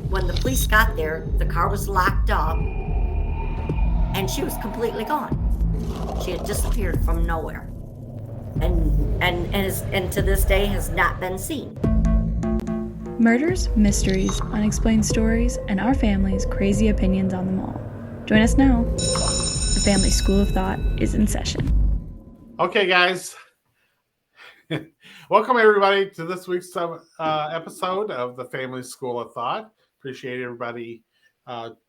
when the police got there, the car was locked up and she was completely gone. She had disappeared from nowhere. And to this day has not been seen. Murders, mysteries, unexplained stories, and our family's crazy opinions on them all. Join us now. The Family School of Thought is in session. Okay, guys. Welcome, everybody, to this week's episode of the Family School of Thought. Appreciate everybody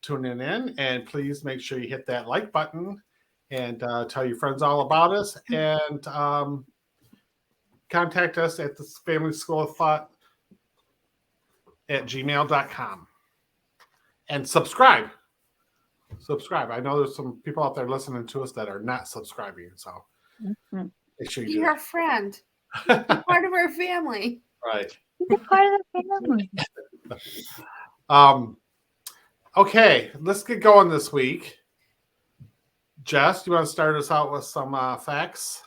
tuning in. And please make sure you hit that like button and tell your friends all about us. And contact us at the Family School of Thought at gmail.com. And subscribe. I know there's some people out there listening to us that are not subscribing. So make sure you do. Be our friend. Be part of our family. Right. Be part of the family. Okay, let's get going this week. Jess, you want to start us out with some facts?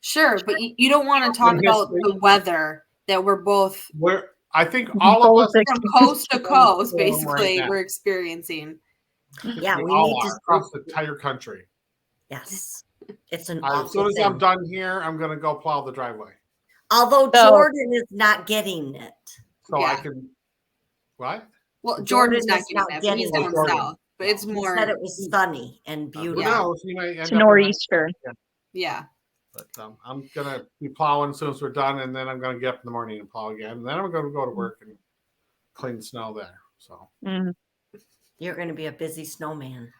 Sure, but you don't want to talk about the weather that we're both. I think all of us from coast to coast, basically, we're experiencing. Yeah, we all need to across the entire country. Yes, it's an As soon as I'm done here, I'm going to go plow the driveway. Although Jordan is not getting it, so I can. What? Well, Jordan's not getting it. He's going south, but it's more. He said it was sunny and beautiful. No, he might end it's a nor'easter. Yeah. But I'm going to be plowing as soon as we're done, and then I'm going to get up in the morning and plow again. And then I'm going to go to work and clean snow there. So You're going to be a busy snowman.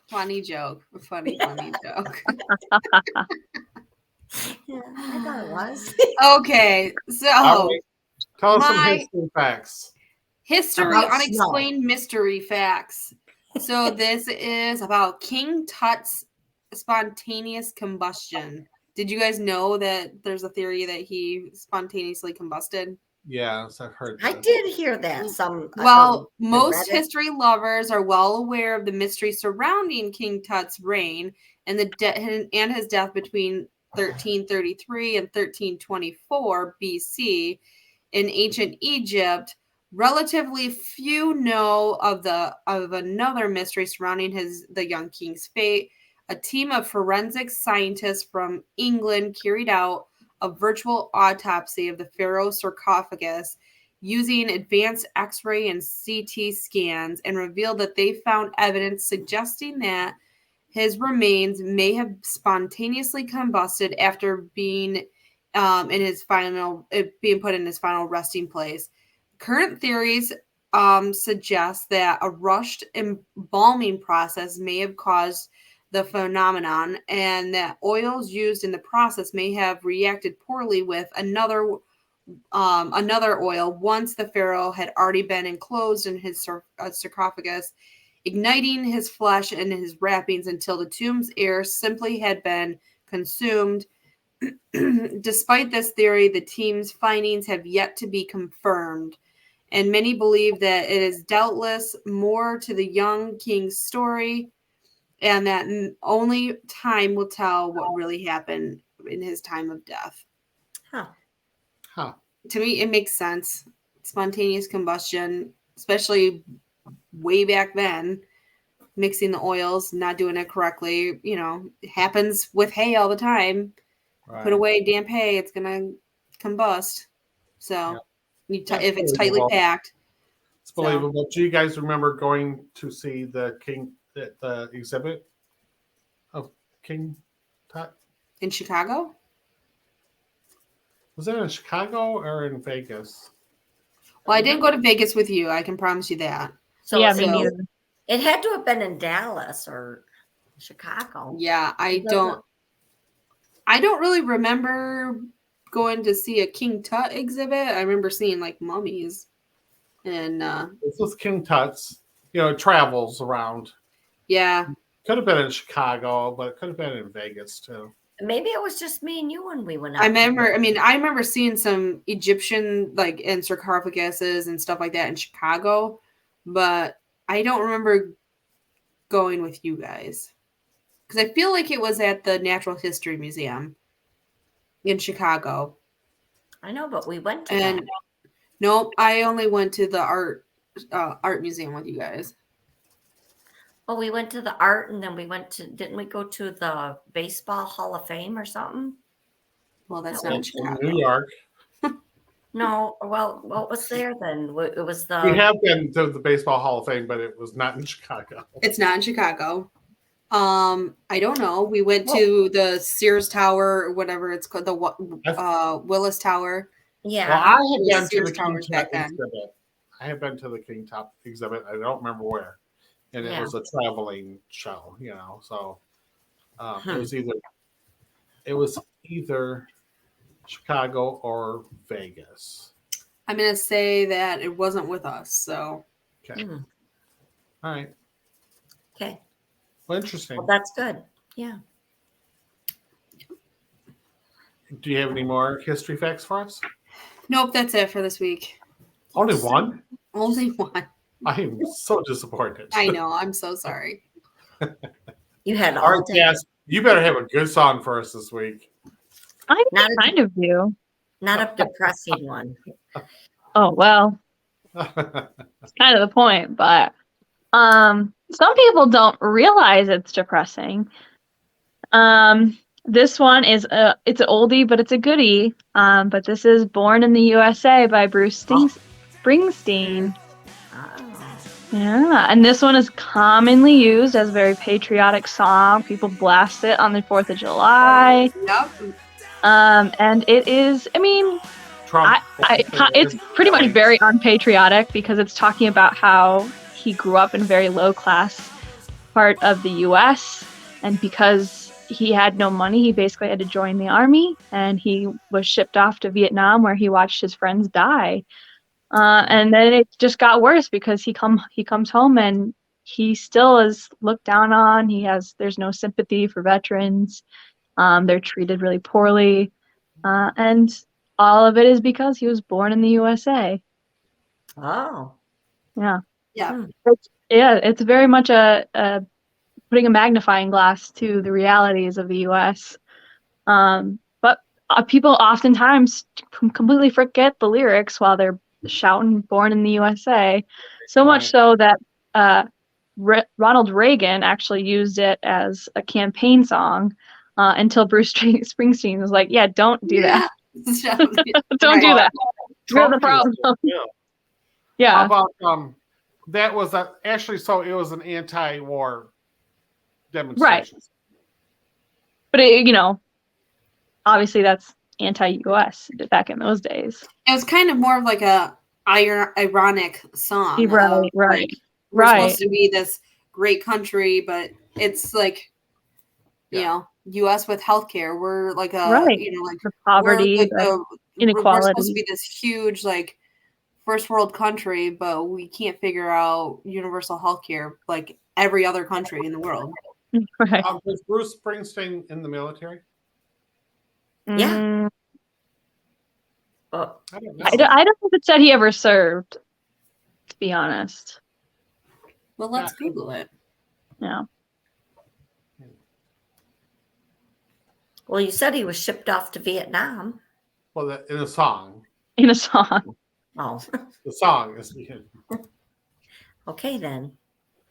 Funny joke. Funny joke. Yeah, I thought it was. Okay, so right. Tell us some history facts. History, unexplained mystery facts. So this is about King Tut's spontaneous combustion. Did you guys know that there's a theory that he spontaneously combusted? Yes, I've heard that. I did hear that. Most history lovers are well aware of the mystery surrounding King Tut's reign and his death between 1333 and 1324 BC in ancient Egypt. Relatively few know of another mystery surrounding the young king's fate. A team of forensic scientists from England carried out a virtual autopsy of the pharaoh's sarcophagus using advanced X-ray and CT scans and revealed that they found evidence suggesting that his remains may have spontaneously combusted after being put in his final resting place. Current theories suggest that a rushed embalming process may have caused the phenomenon, and that oils used in the process may have reacted poorly with another oil once the pharaoh had already been enclosed in his sarcophagus, igniting his flesh and his wrappings until the tomb's air simply had been consumed. Despite this theory, the team's findings have yet to be confirmed, and many believe that it is doubtless more to the young king's story, and that only time will tell what really happened in his time of death. To me, it makes sense. Spontaneous combustion, especially way back then, mixing the oils, not doing it correctly. It happens with hay all the time. Right. Put away damp hay, it's going to combust. So if it's tightly packed. It's believable. Do you guys remember going to see the exhibit of King Tut? In Chicago? Was it in Chicago or in Vegas? Well, I didn't go to Vegas with you. I can promise you that. Me neither. It had to have been in Dallas or Chicago. Yeah, I don't really remember going to see a King Tut exhibit. I remember seeing like mummies. And this was King Tut's. It travels around. Yeah. Could have been in Chicago, but it could have been in Vegas too. Maybe it was just me and you when we went out. I remember seeing some Egyptian and sarcophaguses and stuff like that in Chicago, but I don't remember going with you guys. Because I feel like it was at the Natural History Museum in Chicago. I know, but we went to that. Nope, I only went to the art museum with you guys. Oh, we went to the art, and then we went to. Didn't we go to the baseball Hall of Fame or something? Well, that's That not in was In Chicago. New York. No. Well, what was there then? It was the. We have been to the Baseball Hall of Fame, but it was not in Chicago. It's not in Chicago. I don't know. We went to the Sears Tower, or whatever it's called, the Willis Tower. Yeah. Well, I It was have been to Sears the King Towers Tut back then. exhibit. I have been to the King Tut exhibit. I don't remember where, and it Yeah. was a traveling show. So Hmm. it was either Chicago or Vegas. I'm gonna say that it wasn't with us. So Okay, Hmm. all right. Okay. Well, interesting. Well, that's good. Yeah. Do you have any more history facts for us? nope, that's it for this week. Only one? Only one. I am so disappointed. I know. I'm so sorry. You had All all right, day. Jazz, you better have a good song for us this week. I Not a, kind of do. not a depressing one. Oh, well, it's kind of the point, but some people don't realize it's depressing. This one is it's an oldie, but it's a goodie. But this is "Born in the USA" by Bruce Springsteen. Oh. Yeah, and this one is commonly used as a very patriotic song. People blast it on the 4th of July. Yep. And it is, I mean, Trump. it's pretty much very unpatriotic because it's talking about how he grew up in a very low class part of the US, and because he had no money, he basically had to join the army, and he was shipped off to Vietnam where he watched his friends die. And then it just got worse because he comes home and he still is looked down on. There's no sympathy for veterans. They're treated really poorly. And all of it is because he was born in the USA. Oh. Yeah. Yeah. It's very much a putting a magnifying glass to the realities of the US. But people oftentimes completely forget the lyrics while they're shouting "Born in the USA," so much so that Ronald Reagan actually used it as a campaign song until Bruce Springsteen was like, "Yeah, don't do that. Don't do that. You're the problem." Yeah. How about that was actually, so it was an anti-war demonstration. Right. But obviously that's anti-US back in those days. It was kind of more of like a ironic song. Right. We're supposed to be this great country, but it's like, U.S. with healthcare. We're like the poverty, like the we're inequality. supposed to be this huge like first world country, but we can't figure out universal healthcare like every other country in the world. Right. Was Bruce Springsteen in the military? Yeah. I don't know. I don't think it said he ever served, to be honest. Well, let's Google it. Yeah. Well, you said he was shipped off to Vietnam. Well, in a song. In a song. Oh. The song is. Okay, then.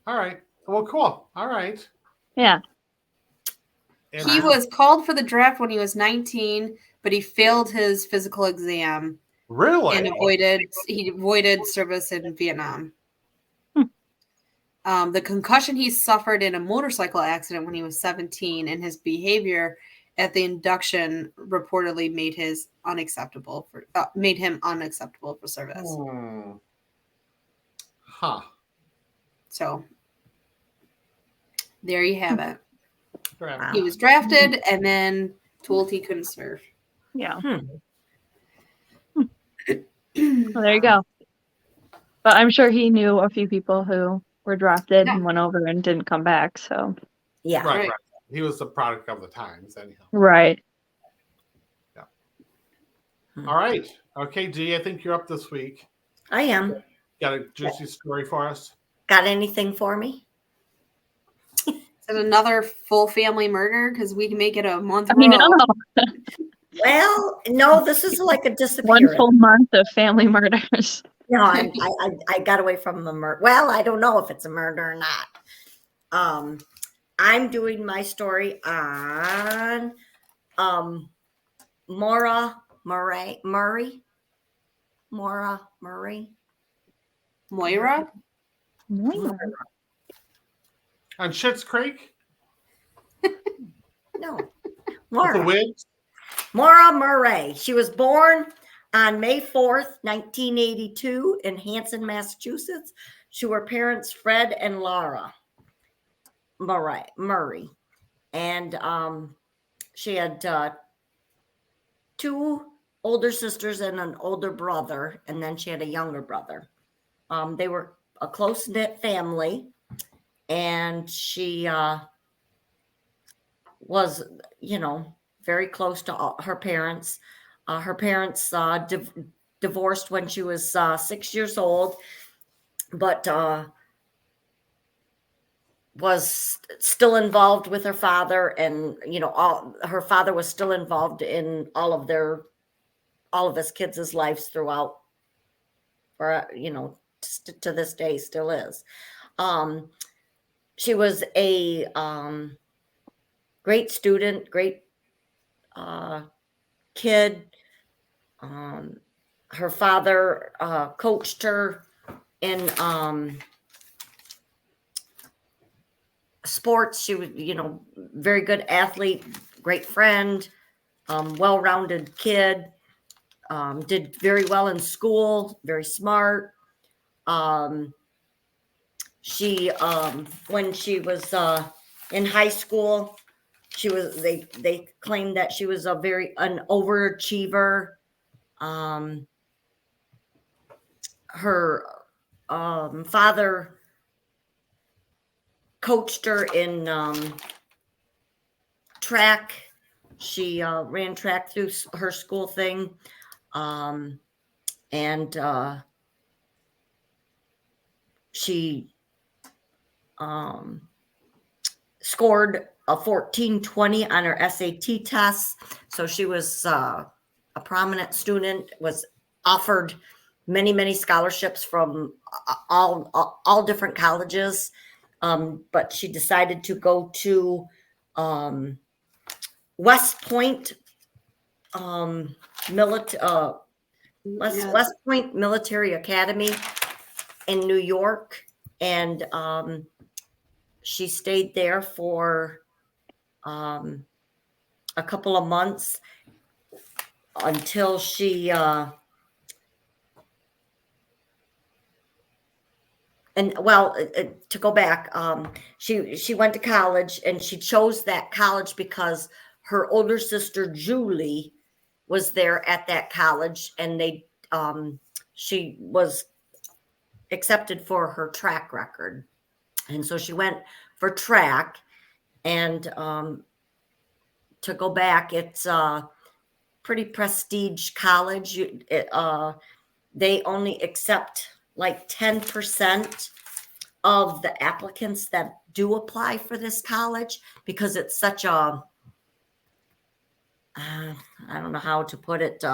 All right. Well, cool. All right. Yeah. And He was called for the draft when he was 19, but he failed his physical exam. Really? And he avoided service in Vietnam. The concussion he suffered in a motorcycle accident when he was 17, and his behavior at the induction reportedly made him unacceptable for service. Huh. So there you have it. Wow. He was drafted and then told he couldn't serve. Yeah. Well, there you go. But I'm sure he knew a few people who were drafted and went over and didn't come back. So Yeah. Right. He was the product of the times, anyhow. Right. Yeah. All right. Okay, Dee, I think you're up this week. I am. Got a juicy story for us? Got anything for me? Is it another full family murder? Because we can make it a month. I mean, I don't know. Well, no, this is like a One disappearance. full month of family murders. No, I got away from the murder. Well, I don't know if it's a murder or not. I'm doing my story on Maura Murray. Maura Murray. Moira? Moira. On Schitt's Creek? No. With the Maura. wigs? Maura Murray. She was born on May 4th, 1982 in Hanson, Massachusetts. She were parents Fred and Laura Murray. And she had 2 older sisters and an older brother, and then she had a younger brother. They were a close-knit family, and she was, very close to her parents. Her parents divorced when she was 6 years old, but was still involved with her father, and her father was still involved in all of his kids' lives throughout, or to this day still is. She was a great student, great kid. Her father coached her in sports. She was, very good athlete, great friend, well-rounded kid. Did very well in school, very smart. She when she was in high school, they claimed that she was an overachiever. Her father coached her in track. She ran track through her school thing, and she scored a 1420 on her SAT test. So she was a prominent student, was offered many scholarships from all different colleges. But she decided to go to West Point West Point Military Academy in New York, and she stayed there for a couple of months until she to go back, she went to college, and she chose that college because her older sister Julie was there at that college, and she was accepted for her track record, and so she went for track. And to go back, it's a pretty prestige college. They only accept like 10% of the applicants that do apply for this college, because it's such a I don't know how to put it,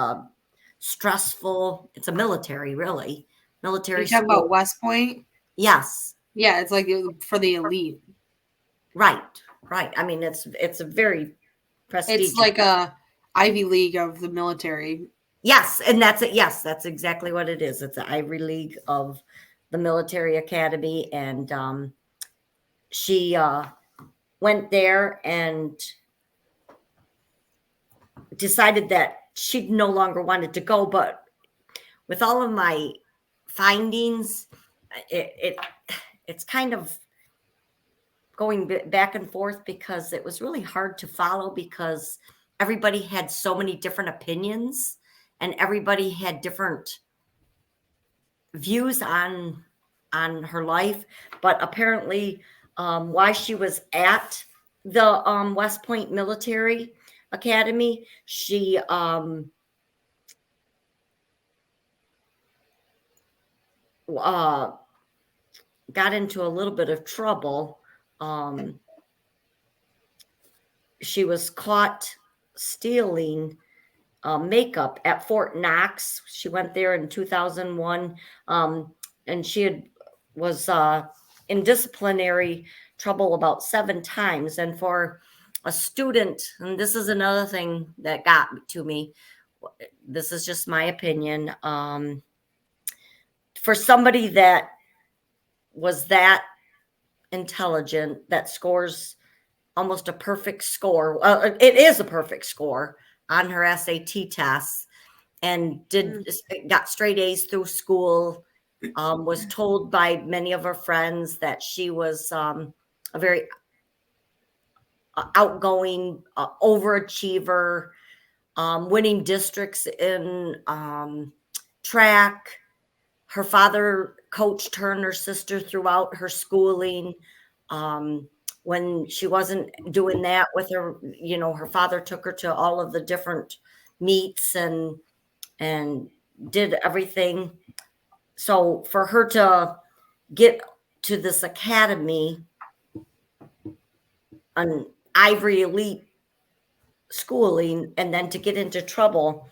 stressful. It's a military, really. Military You talking school. about West Point? Yes. Yeah, it's like for the elite. Right. I mean, it's a very prestigious. It's like a Ivy League of the military. Yes, and that's it. Yes, that's exactly what it is. It's the Ivy League of the military academy, and she went there and decided that she no longer wanted to go. But with all of my findings, it's kind of going back and forth, because it was really hard to follow, because everybody had so many different opinions, and everybody had different views on her life. But apparently, while she was at the West Point Military Academy, she got into a little bit of trouble. She was caught stealing makeup at Fort Knox. She went there in 2001, and was in disciplinary trouble about 7 times. And for a student, and this is another thing that got to me, this is just my opinion, for somebody that was that intelligent, that scores almost a perfect score. It is a perfect score on her SAT tests, and got straight A's through school. Was told by many of her friends that she was a very outgoing overachiever, winning districts in track. Her father coached her and her sister throughout her schooling. When she wasn't doing that with her, her father took her to all of the different meets and did everything. So for her to get to this academy, an Ivy Elite schooling, and then to get into trouble,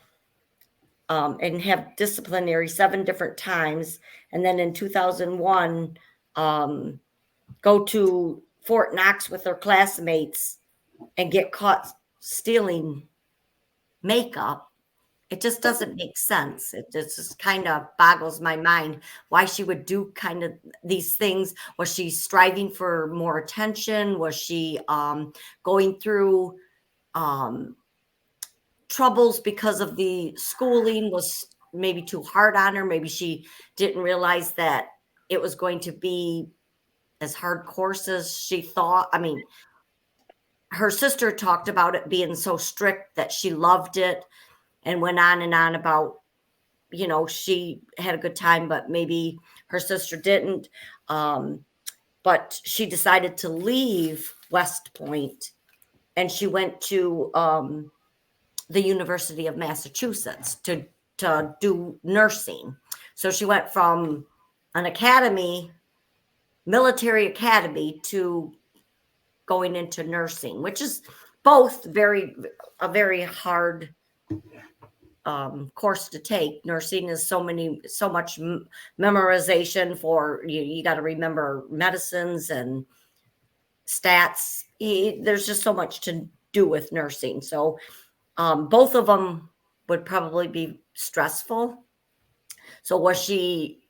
and have disciplinary 7 different times, and then in 2001 go to Fort Knox with her classmates and get caught stealing makeup, it just doesn't make sense. It just kind of boggles my mind why she would do kind of these things. Was she striving for more attention? Was she going through troubles because of the schooling was maybe too hard on her? Maybe she didn't realize that it was going to be as hard course as she thought. I mean, her sister talked about it being so strict that she loved it, and went on and on about, she had a good time, but maybe her sister didn't. But she decided to leave West Point, and she went to the University of Massachusetts to do nursing. So she went from an academy, military academy, to going into nursing, which is both a very hard course to take. Nursing is so much memorization for you got to remember medicines and stats. There's just so much to do with nursing. So both of them would probably be stressful. So was she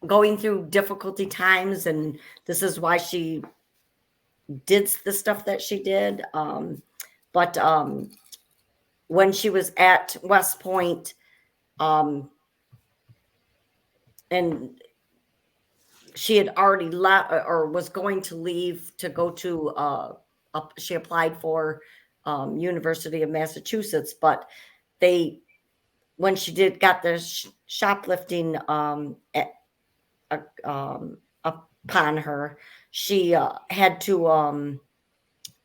going through difficulty times, and this is why she did the stuff that she did? But when she was at West Point, and she had already left, or was going to leave to go to she applied for University of Massachusetts, but when she got the shoplifting upon her, she had to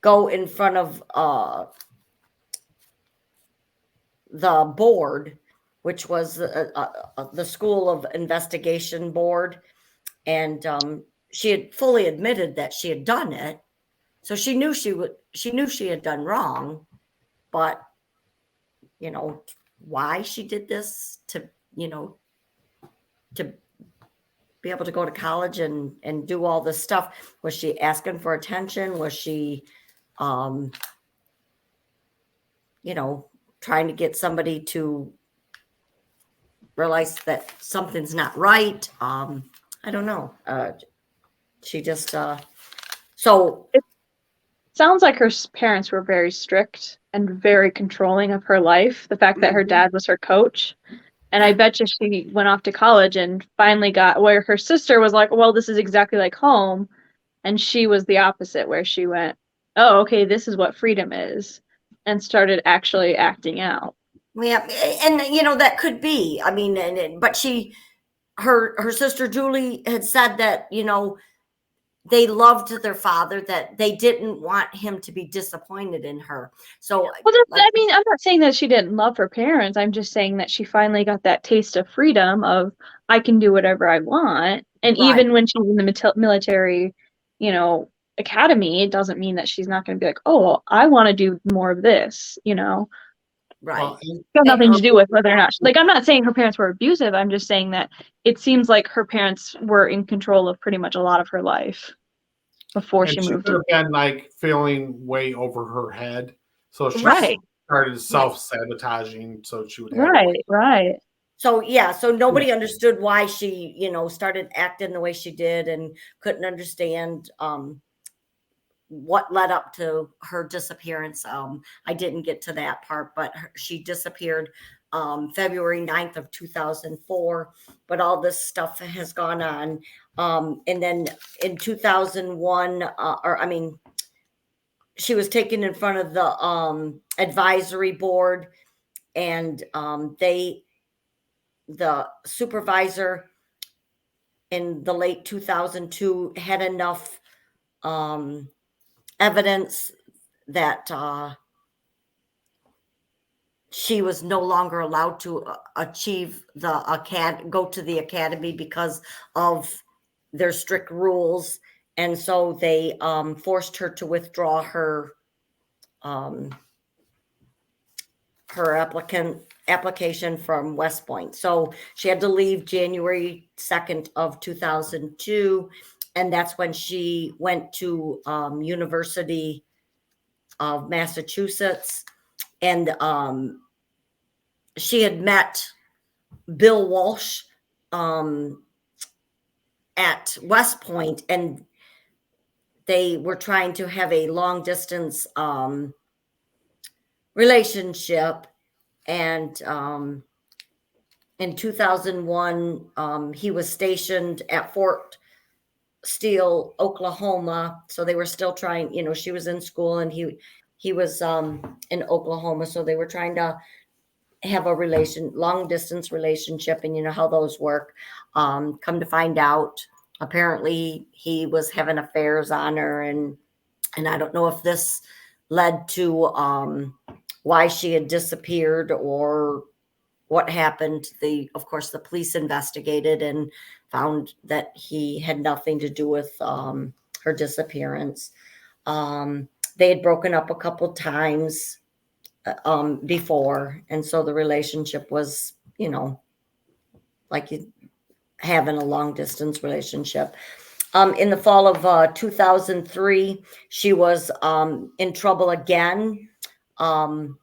go in front of the board, which was the School of Investigation Board, and she had fully admitted that she had done it. So she knew she had done wrong, but why she did this, to be able to go to college and do all this stuff. Was she asking for attention? Was she trying to get somebody to realize that something's not right? I don't know. She just so it sounds like her parents were very strict and very controlling of her life. The fact that her dad was her coach. And I bet you she went off to college and finally got where her sister was like, well, this is exactly like home. And she was the opposite, where she went, oh, okay, this is what freedom is, and started actually acting out. Yeah. And, that could be. I mean, but her sister Julie had said that, they loved their father, that they didn't want him to be disappointed in her. So, well, I'm not saying that she didn't love her parents. I'm just saying that she finally got that taste of freedom of, I can do whatever I want. And right. Even when she's in the military, academy, it doesn't mean that she's not going to be like, oh, I want to do more of this, Right. Well, It's got nothing to do with whether or not, like, I'm not saying her parents were abusive. I'm just saying that it seems like her parents were in control of pretty much a lot of her life before and she she moved could in. have been like feeling way over her head. So she Right, started self-sabotaging so she would have right. So yeah, so nobody understood why she, started acting the way she did, and couldn't understand what led up to her disappearance. I didn't get to that part, but she disappeared February 9th of 2004. But all this stuff has gone on. And then in 2001, she was taken in front of the advisory board, and the supervisor in the late 2002 had enough evidence that she was no longer allowed to achieve go to the academy because of their strict rules, and so they forced her to withdraw her application from West Point. So she had to leave January 2nd of 2002, and that's when she went to University of Massachusetts, and she had met Bill Walsh at West Point, and they were trying to have a long distance relationship. And in 2001, he was stationed at Fort Steele, Oklahoma. So they were still trying, she was in school, and he was in Oklahoma. So they were trying to have a long distance relationship, and you know how those work. Come to find out, apparently he was having affairs on her, and I don't know if this led to why she had disappeared or what happened. Of course, the police investigated and found that he had nothing to do with her disappearance. They had broken up a couple times before, and so the relationship was, like you having a long distance relationship. In the fall of 2003, she was in trouble again, and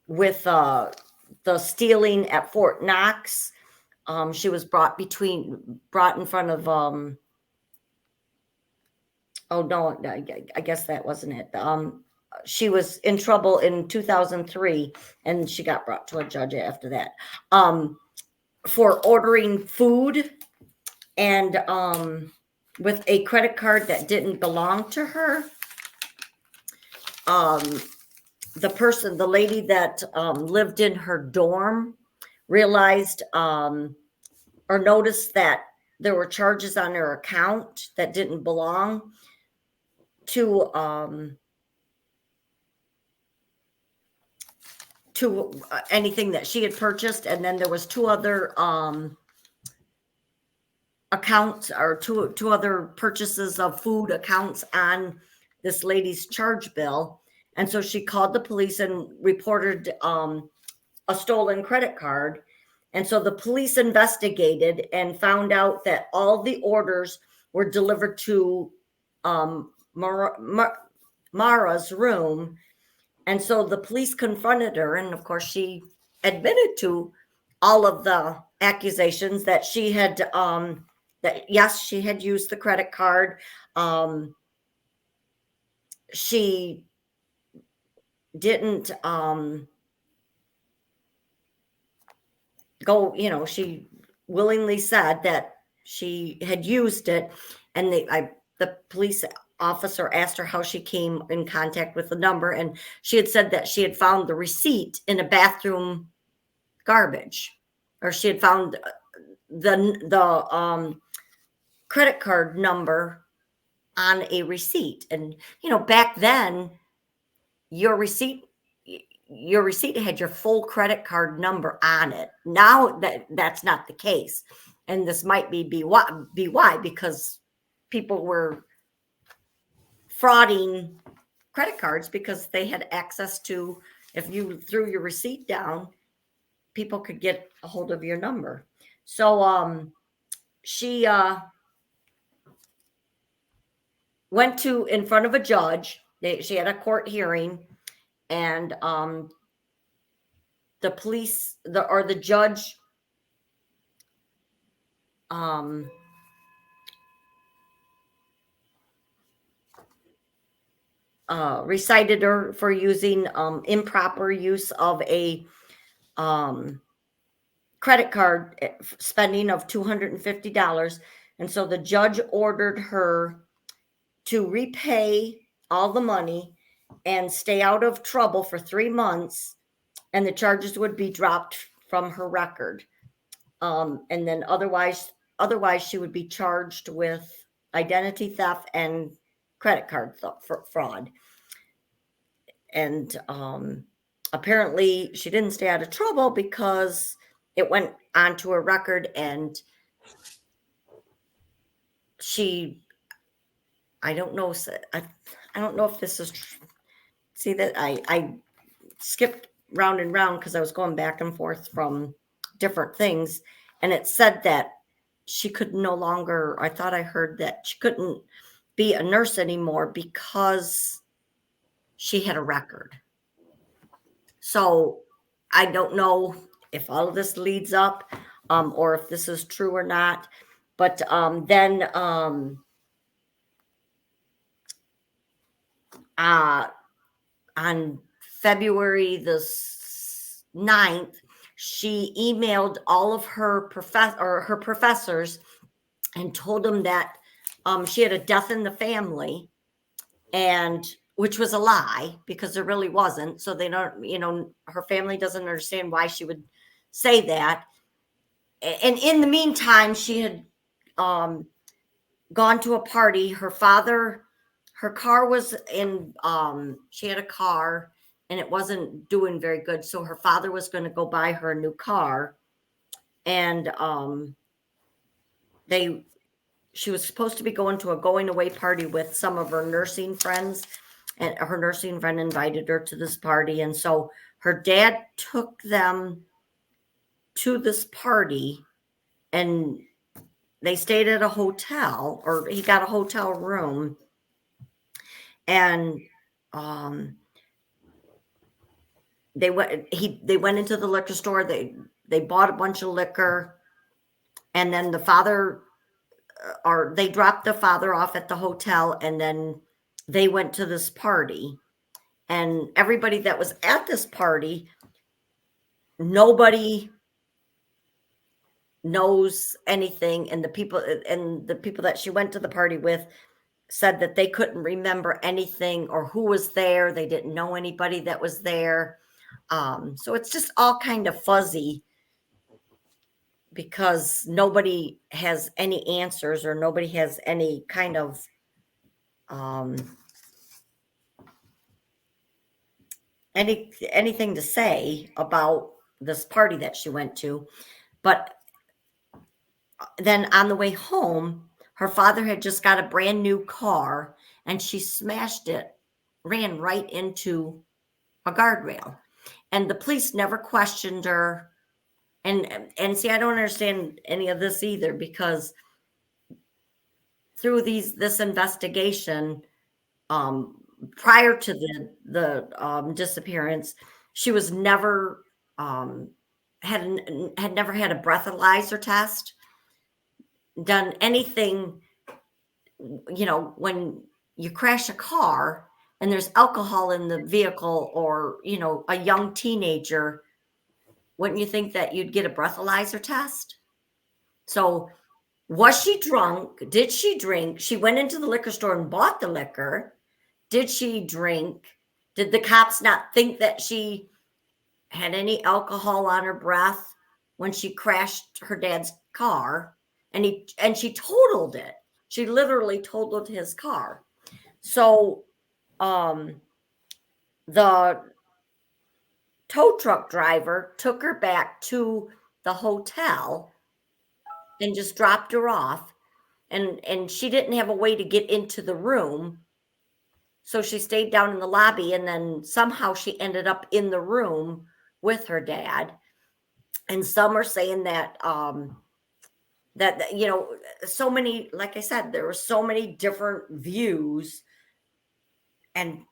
with the stealing at Fort Knox, she was brought in front of oh no, I guess that wasn't it. She was in trouble in 2003, and she got brought to a judge after that for ordering food and with a credit card that didn't belong to her. The lady that lived in her dorm realized or noticed that there were charges on her account that didn't belong to anything that she had purchased. And then there was two other accounts, or two other purchases of food accounts on this lady's charge bill. And so she called the police and reported a stolen credit card. And so the police investigated and found out that all the orders were delivered to Maura's room. And so the police confronted her, and of course she admitted to all of the accusations that she had that yes, she had used the credit card. She didn't she willingly said that she had used it, and the police officer asked her how she came in contact with the number, and she had said that she had found the receipt in a bathroom garbage, or she had found the credit card number on a receipt. And back then your receipt had your full credit card number on it. Now that's not the case, and this might be why, because people were frauding credit cards because they had access to, if you threw your receipt down, people could get a hold of your number. So she went to in front of a judge. She had a court hearing, and the police the judge recited her for using improper use of a credit card spending of $250. And so the judge ordered her to repay all the money and stay out of trouble for 3 months, and the charges would be dropped from her record. And then otherwise she would be charged with identity theft and credit card fraud. And apparently she didn't stay out of trouble because it went onto her record, and I don't know if this is see that I skipped round and round because I was going back and forth from different things, and it said that she could no longer, I thought I heard that she couldn't be a nurse anymore because she had a record. So I don't know if all of this leads up or if this is true or not. But then on February the 9th, she emailed all of her professors and told them that she had a death in the family, and which was a lie because there really wasn't. So they don't, her family doesn't understand why she would say that. And in the meantime, she had gone to a party. Her car was in, she had a car and it wasn't doing very good. So her father was going to go buy her a new car. And she was supposed to be going to a going away party with some of her nursing friends, and her nursing friend invited her to this party. And so her dad took them to this party, and they stayed at a hotel, or he got a hotel room. And they went into the liquor store. They bought a bunch of liquor, and then the father, or they dropped the father off at the hotel, and then they went to this party. And everybody that was at this party, nobody knows anything. And the people that she went to the party with said that they couldn't remember anything or who was there. They didn't know anybody that was there. So it's just all kind of fuzzy because nobody has any answers, or nobody has any kind of anything to say about this party that she went to. But then on the way home, her father had just got a brand new car, and she smashed it, ran right into a guardrail. And the police never questioned her. And see, I don't understand any of this either, because through this investigation, prior to the disappearance, she was never had never had a breathalyzer test, done anything. When you crash a car and there's alcohol in the vehicle, or a young teenager, wouldn't you think that you'd get a breathalyzer test? So was she drunk? Did she drink? She went into the liquor store and bought the liquor. Did she drink? Did the cops not think that she had any alcohol on her breath when she crashed her dad's car? And she totaled it. She literally totaled his car. So the tow truck driver took her back to the hotel and just dropped her off. And she didn't have a way to get into the room So she stayed down in the lobby, and then somehow she ended up in the room with her dad. And some are saying that so many, like I said, there were so many different views, and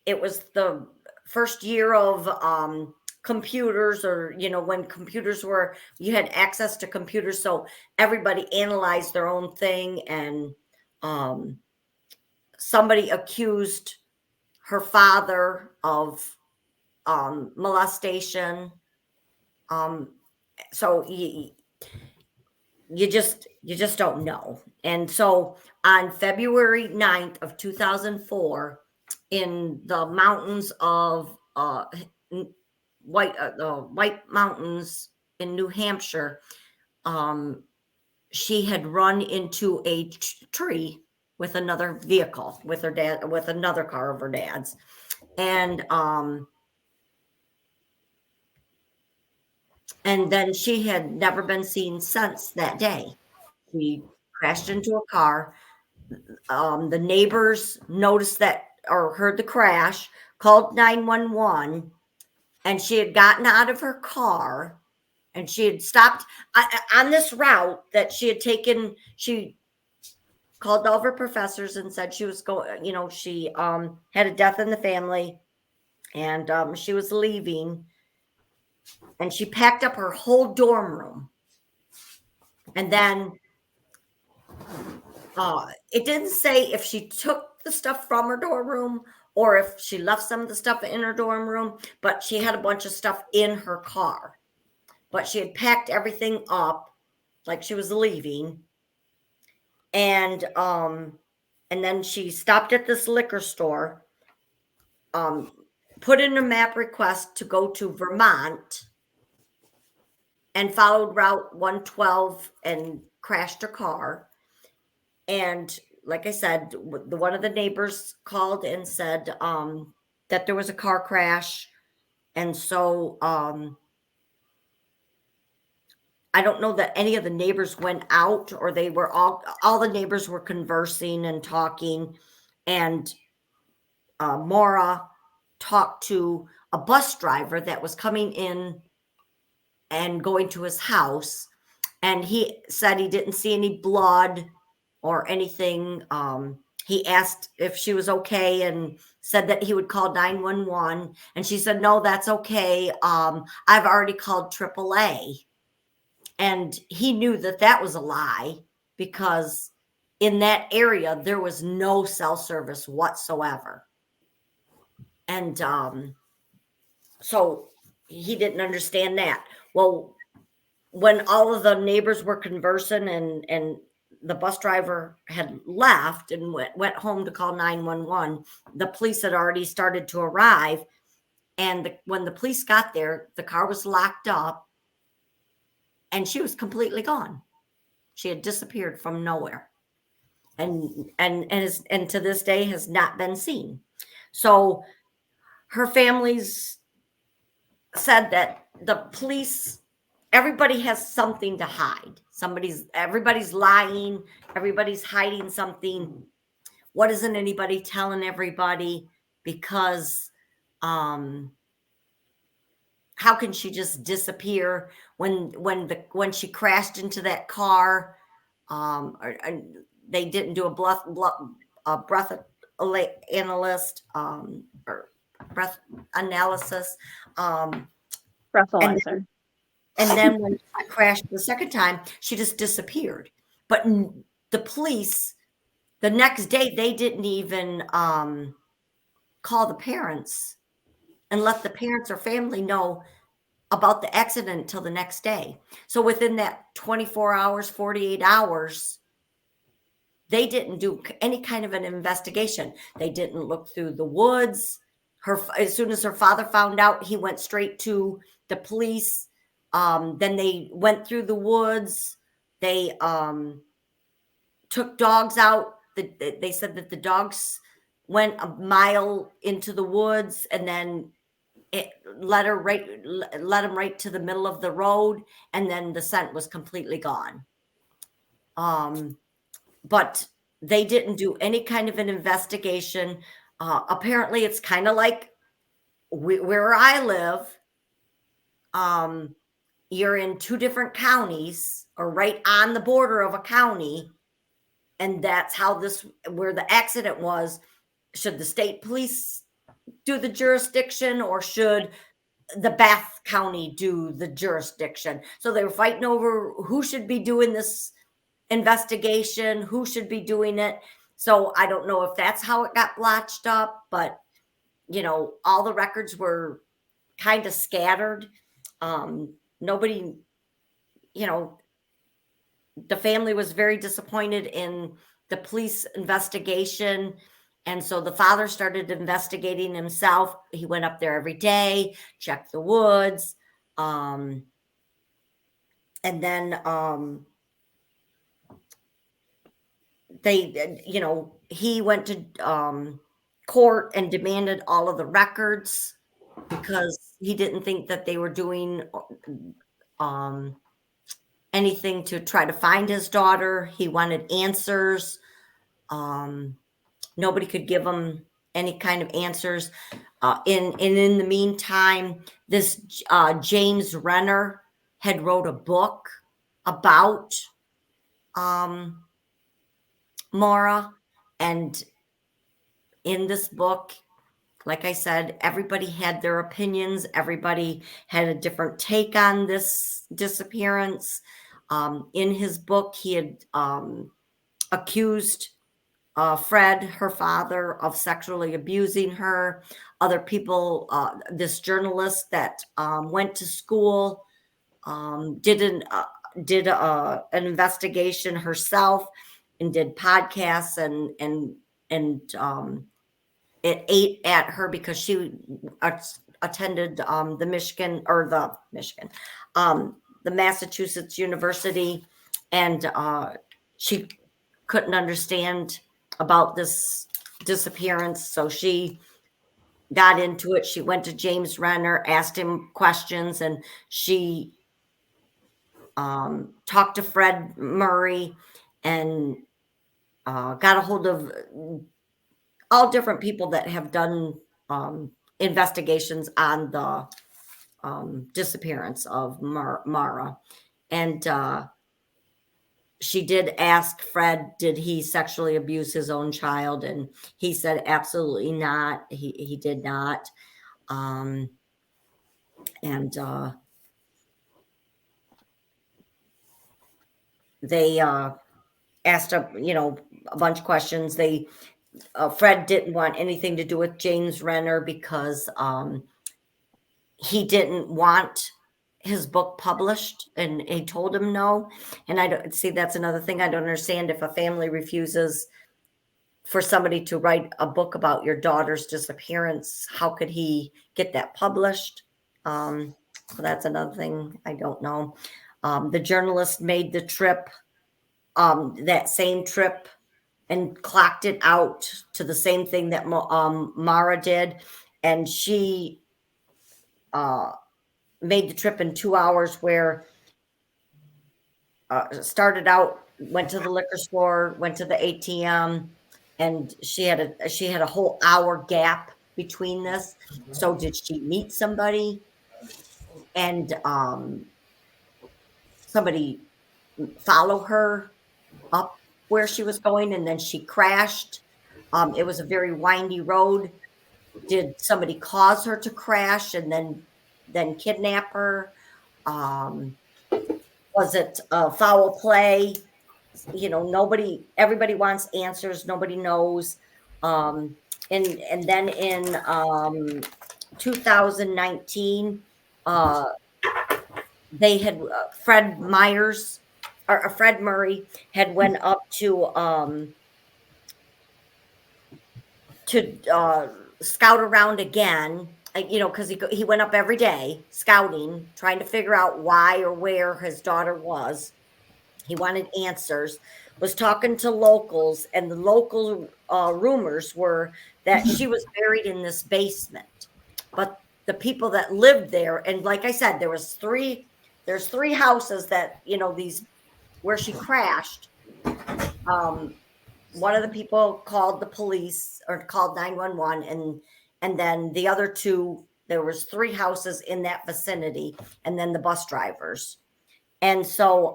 it was the first year of computers, or when computers were, you had access to computers, so everybody analyzed their own thing. And somebody accused her father of molestation. So you just don't know. And so on February 9th of 2004, in the mountains of White Mountains in New Hampshire, she had run into a tree with another vehicle, with her dad, with another car of her dad's. And then she had never been seen since that day. She crashed into a car. The neighbors noticed that, or heard the crash, called 911, and she had gotten out of her car, and she had stopped on this route that she had taken. She called all of her professors and said she was going, she had a death in the family, and she was leaving, and she packed up her whole dorm room. And then it didn't say if she took the stuff from her dorm room or if she left some of the stuff in her dorm room, but she had a bunch of stuff in her car. But she had packed everything up like she was leaving. And then she stopped at this liquor store, put in a map request to go to Vermont, and followed Route 112 and crashed her car. And like I said, one of the neighbors called and said that there was a car crash. And so I don't know that any of the neighbors went out, or they were all the neighbors were conversing and talking. And Maura talked to a bus driver that was coming in and going to his house. And he said he didn't see any blood or anything. He asked if she was okay and said that he would call 911. And she said, no, that's okay. I've already called AAA. And he knew that that was a lie, because in that area, there was no cell service whatsoever. And so he didn't understand that. Well, when all of the neighbors were conversing and the bus driver had left and went home to call 911, the police had already started to arrive. And when the police got there, the car was locked up and she was completely gone. She had disappeared from nowhere, and to this day has not been seen. So her family's said that the police, everybody has something to hide. Everybody's lying. Everybody's hiding something. What isn't anybody telling everybody? Because how can she just disappear when she crashed into that car? They didn't do a breath analyst or breath analysis. Breathalyzer. And then when she crashed the second time, she just disappeared. But the police, the next day, they didn't even call the parents and let the parents or family know about the accident until the next day. So within that 24 hours, 48 hours, they didn't do any kind of an investigation. They didn't look through the woods. As soon as her father found out, he went straight to the police. Then they went through the woods. They took dogs out. They said that the dogs went a mile into the woods, and then it led them right to the middle of the road, and then the scent was completely gone. But they didn't do any kind of an investigation. Apparently, it's kind of like where I live. You're in two different counties or right on the border of a county. And that's how where the accident was. Should the state police do the jurisdiction, or should the Bath County do the jurisdiction? So they were fighting over who should be doing this investigation, who should be doing it. So I don't know if that's how it got blotched up, but all the records were kind of scattered. Nobody, the family was very disappointed in the police investigation. And so the father started investigating himself. He went up there every day, checked the woods. And then he went to court and demanded all of the records because he didn't think that they were doing anything to try to find his daughter. He wanted answers. Nobody could give him any kind of answers. In the meantime, this James Renner had wrote a book about Maura, and in this book, like I said, everybody had their opinions. Everybody had a different take on this disappearance. In his book, he had accused Fred, her father, of sexually abusing her. Other people, this journalist that went to school, did an investigation herself and did podcasts and it ate at her because she attended the Massachusetts University, and she couldn't understand about this disappearance. So she got into it. She went to James Renner, asked him questions, and she talked to Fred Murray and got a hold of all different people that have done investigations on the disappearance of Maura. And she did ask Fred, did he sexually abuse his own child? And he said, absolutely not. He did not. They asked a bunch of questions. Fred didn't want anything to do with James Renner because he didn't want his book published, and he told him no. And I don't see, that's another thing I don't understand. If a family refuses for somebody to write a book about your daughter's disappearance, how could he get that published? So that's another thing I don't know. The journalist made the trip, that same trip, and clocked it out to the same thing that Maura did. And she made the trip in 2 hours, where started out, went to the liquor store, went to the ATM, and she had a whole hour gap between this. So did she meet somebody, and somebody follow her up where she was going, and then she crashed? It was a very windy road. Did somebody cause her to crash and then kidnap her? Was it foul play? Everybody wants answers. Nobody knows. And then in 2019, they had Fred Murray had went up to scout around again, because he went up every day scouting, trying to figure out why or where his daughter was. He wanted answers, was talking to locals, and the local rumors were that she was buried in this basement. But the people that lived there, and like I said, there's three houses that, these where she crashed. one of the people called the police or called 911, and then the other two, there was 3 houses in that vicinity, and then the bus drivers. And so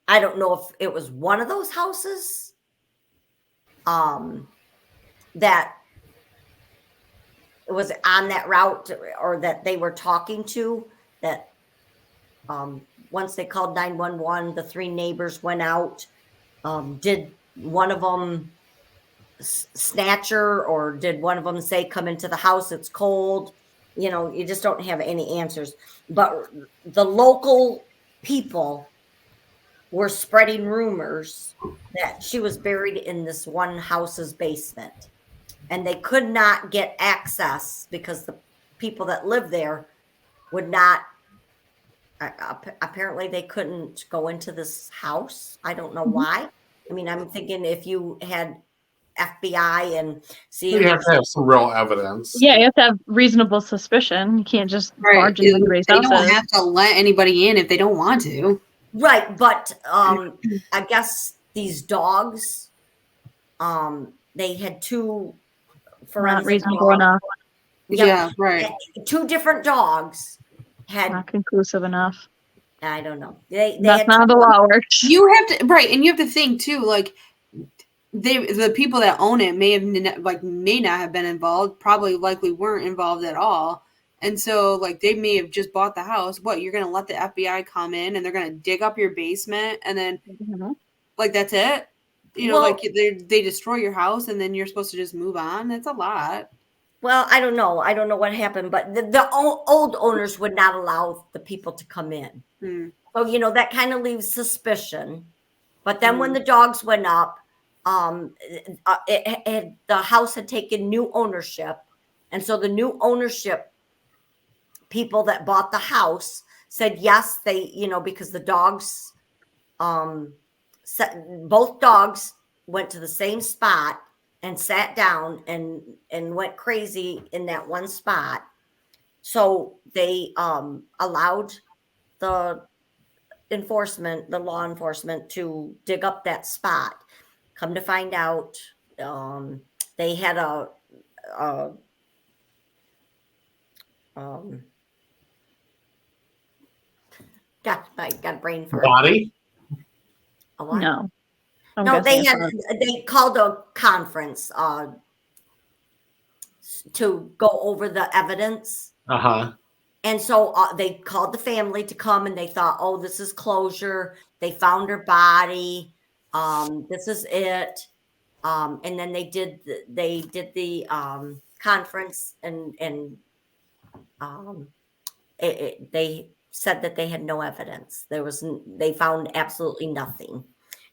I don't know if it was one of those houses that was on that route or that they were talking to, that once they called 911, the 3 neighbors went out. Did one of them snatch her, or did one of them say, come into the house, it's cold? You just don't have any answers. But the local people were spreading rumors that she was buried in this one house's basement, and they could not get access because the people that live there would not. Apparently, they couldn't go into this house. I don't know why. I mean, I'm thinking if you had FBI and see, You have to have some real evidence. Yeah, you have to have reasonable suspicion. You can't just Right. barge into anybody's They don't houses. have to let anybody in if they don't want to. right? But I guess these dogs, they had 2 Not forensic reasonable dogs. enough. Yep. Yeah, right. 2 different dogs had. Not conclusive enough. I don't know. They That's had not how the law works. You have to and you have to think too, like the people that own it may not have been involved, probably likely weren't involved at all. And so like they may have just bought the house. What, you're gonna let the FBI come in and they're gonna dig up your basement and then like that's it? Well- Like they destroy your house and then you're supposed to just move on? That's a lot. Well, I don't know. I don't know what happened, but the old owners would not allow the people to come in. So, that kind of leaves suspicion. But then when the dogs went up, the house had taken new ownership. And so the new ownership people that bought the house said, yes, they, because the dogs, both dogs went to the same spot and sat down and went crazy in that one spot. So they allowed the law enforcement to dig up that spot. Come to find out, they had got a brain fart. Body? A what? No. I'm No, they guessing had it's they called a conference to go over the evidence. Uh-huh. And so they called the family to come, and they thought, oh, this is closure. They found her body. This is it. And then they did the conference, and they said that they had no evidence. They found absolutely nothing.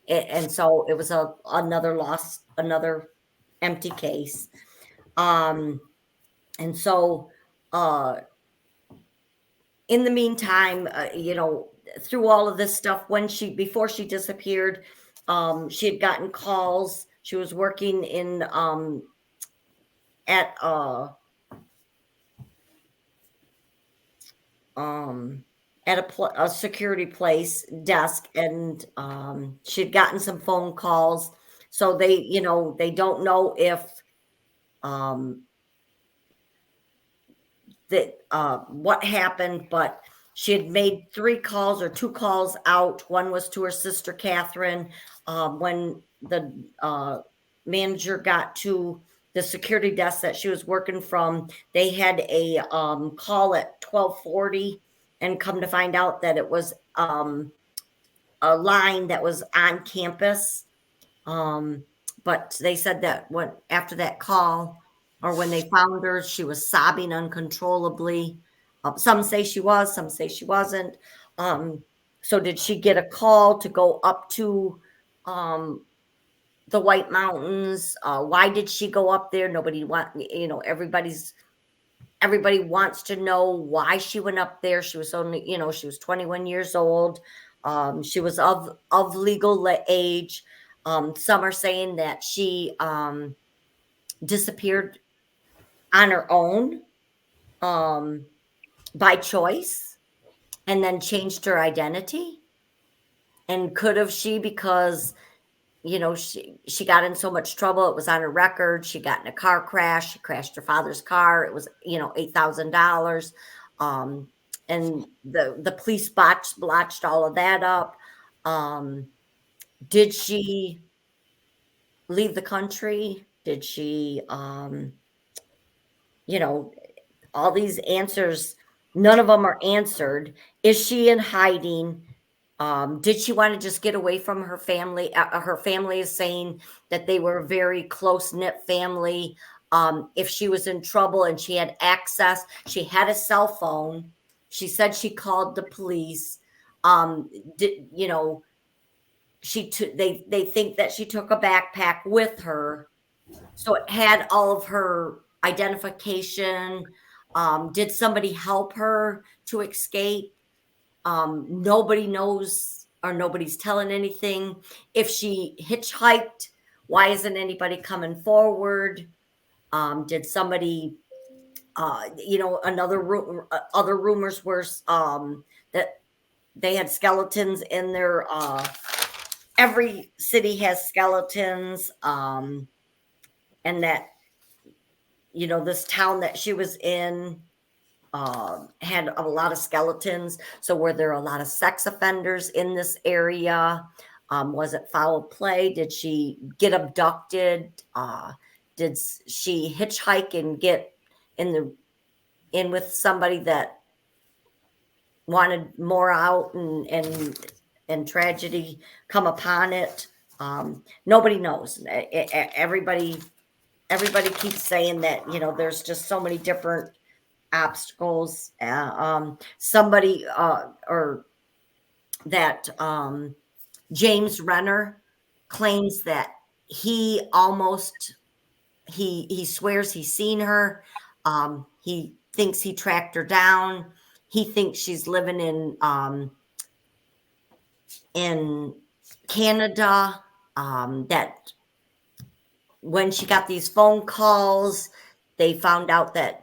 And so it was another empty case. And so in the meantime, through all of this stuff, before she disappeared, she had gotten calls. She was working at a security place desk, and she had gotten some phone calls. So they don't know if what happened, but she had made 3 calls or 2 calls out. One was to her sister Catherine. When the manager got to the security desk that she was working from, they had a call at 12:40, and come to find out that it was a line that was on campus. But they said that after that call, or when they found her, she was sobbing uncontrollably. Some say she was, some say she wasn't. So did she get a call to go up to the White Mountains? Why did she go up there? Everybody wants to know why she went up there. She was only, she was 21 years old. She was of legal age. Some are saying that she disappeared on her own by choice, and then changed her identity. And could have she, because she got in so much trouble. It was on her record. She got in a car crash. She crashed her father's car. It was, $8,000. And the police blotched all of that up. Did she leave the country? Did she, all these answers, none of them are answered. Is she in hiding? Did she want to just get away from her family? Her family is saying that they were a very close-knit family. If she was in trouble and she had access, she had a cell phone. She said she called the police. They think that she took a backpack with her, so it had all of her identification. Did somebody help her to escape? Nobody knows, or nobody's telling anything. If she hitchhiked, why isn't anybody coming forward? Did somebody, other rumors were that they had skeletons in their, every city has skeletons, and that, this town that she was in, had a lot of skeletons. So were there a lot of sex offenders in this area? Was it foul play? Did she get abducted? Did she hitchhike and get in with somebody that wanted more out, and tragedy come upon it? Nobody knows. Everybody keeps saying that, there's just so many different obstacles. Somebody, or that James Renner claims that he swears he's seen her. He thinks he tracked her down. He thinks she's living in Canada. That when she got these phone calls, they found out that,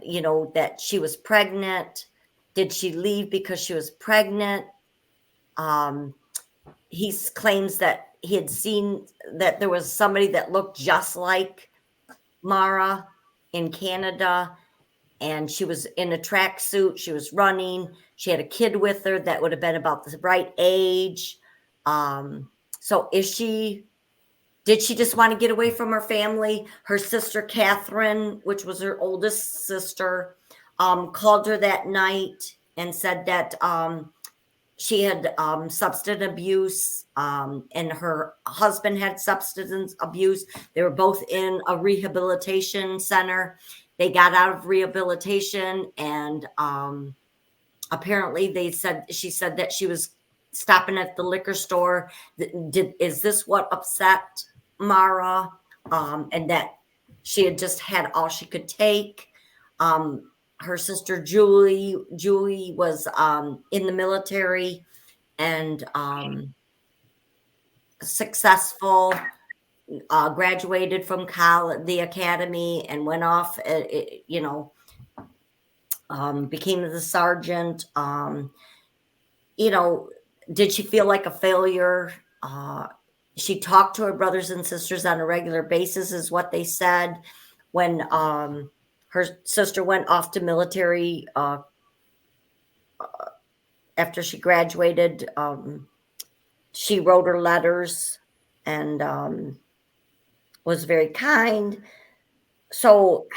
that she was pregnant. Did she leave because she was pregnant? He claims that he had seen that there was somebody that looked just like Maura in Canada, and she was in a tracksuit. She was running. She had a kid with her that would have been about the right age. So did she just want to get away from her family? Her sister, Catherine, which was her oldest sister, called her that night and said that she had substance abuse, and her husband had substance abuse. They were both in a rehabilitation center. They got out of rehabilitation, and apparently she said that she was stopping at the liquor store. Is this what upset Maura? And that she had just had all she could take. Her sister Julie was in the military and successful, graduated from college, the academy, and went off, became the sergeant. Did she feel like a failure? She talked to her brothers and sisters on a regular basis, is what they said. When her sister went off to military after she graduated, she wrote her letters and was very kind. So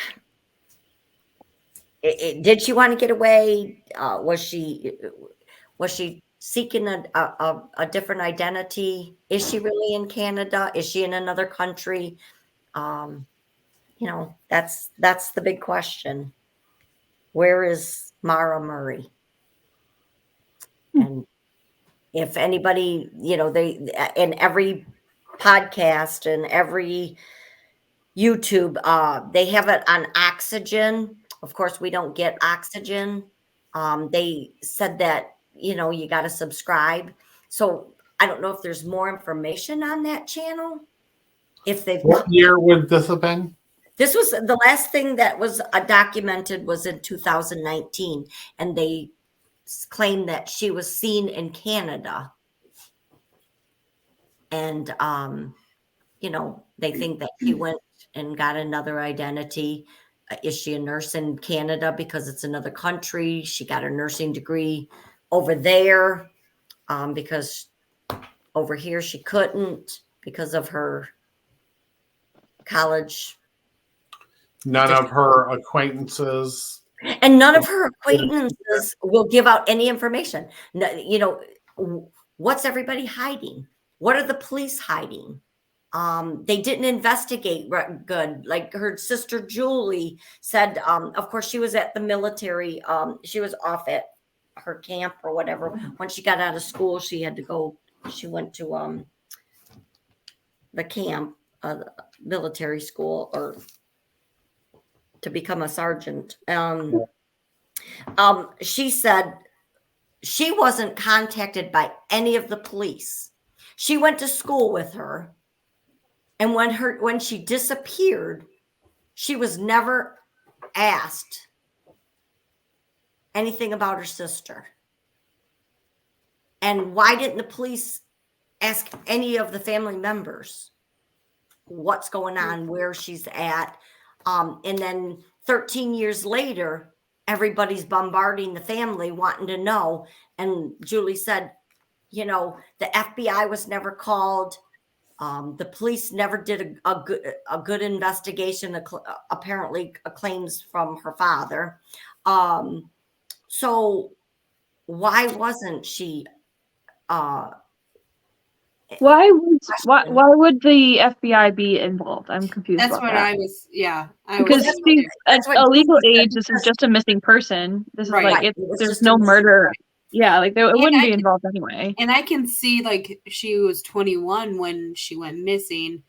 did she want to get away? Was she seeking a different identity? Is she really in Canada? Is she in another country? That's the big question. Where is Maura Murray? And if anybody, they, in every podcast and every YouTube, they have it on oxygen. Of course, we don't get oxygen. They said that, you got to subscribe. So I don't know if there's more information on that channel. What year would this have been? This was the last thing that was documented was in 2019, and they claimed that she was seen in Canada. And they think that she went and got another identity. Is she a nurse in Canada because it's another country? She got her nursing degree over there because over here she couldn't because of her college. None of her acquaintances. And none of her acquaintances will give out any information. No, what's everybody hiding? What are the police hiding? They didn't investigate good. Like her sister Julie said, of course, she was at the military. She was off at her camp or whatever. When she got out of school, she had to go. She went to the camp, military school, or to become a sergeant. She said she wasn't contacted by any of the police. She went to school with her. And when she disappeared, she was never asked anything about her sister. And why didn't the police ask any of the family members what's going on, where she's at? And then 13 years later, everybody's bombarding the family wanting to know. And Julie said, the FBI was never called. The police never did a good investigation, apparently claims from her father. So why wasn't she? Why would the FBI be involved? I'm confused. That's about what that. I was. Yeah, because she's a legal age. This is just a missing person. This is like there's no murder. Yeah, like it wouldn't be involved anyway. And I can see like she was 21 when she went missing.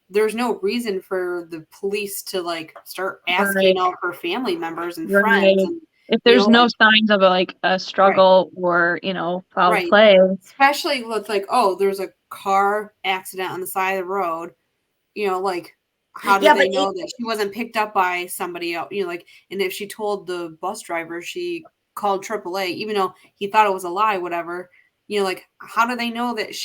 There's no reason for the police to like start asking all her family members and friends. And, if there's no signs of a struggle or foul play, especially with like, oh, there's a car accident on the side of the road. Like how did they know that she wasn't picked up by somebody else? And if she told the bus driver she called AAA, even though he thought it was a lie, whatever, like how do they know that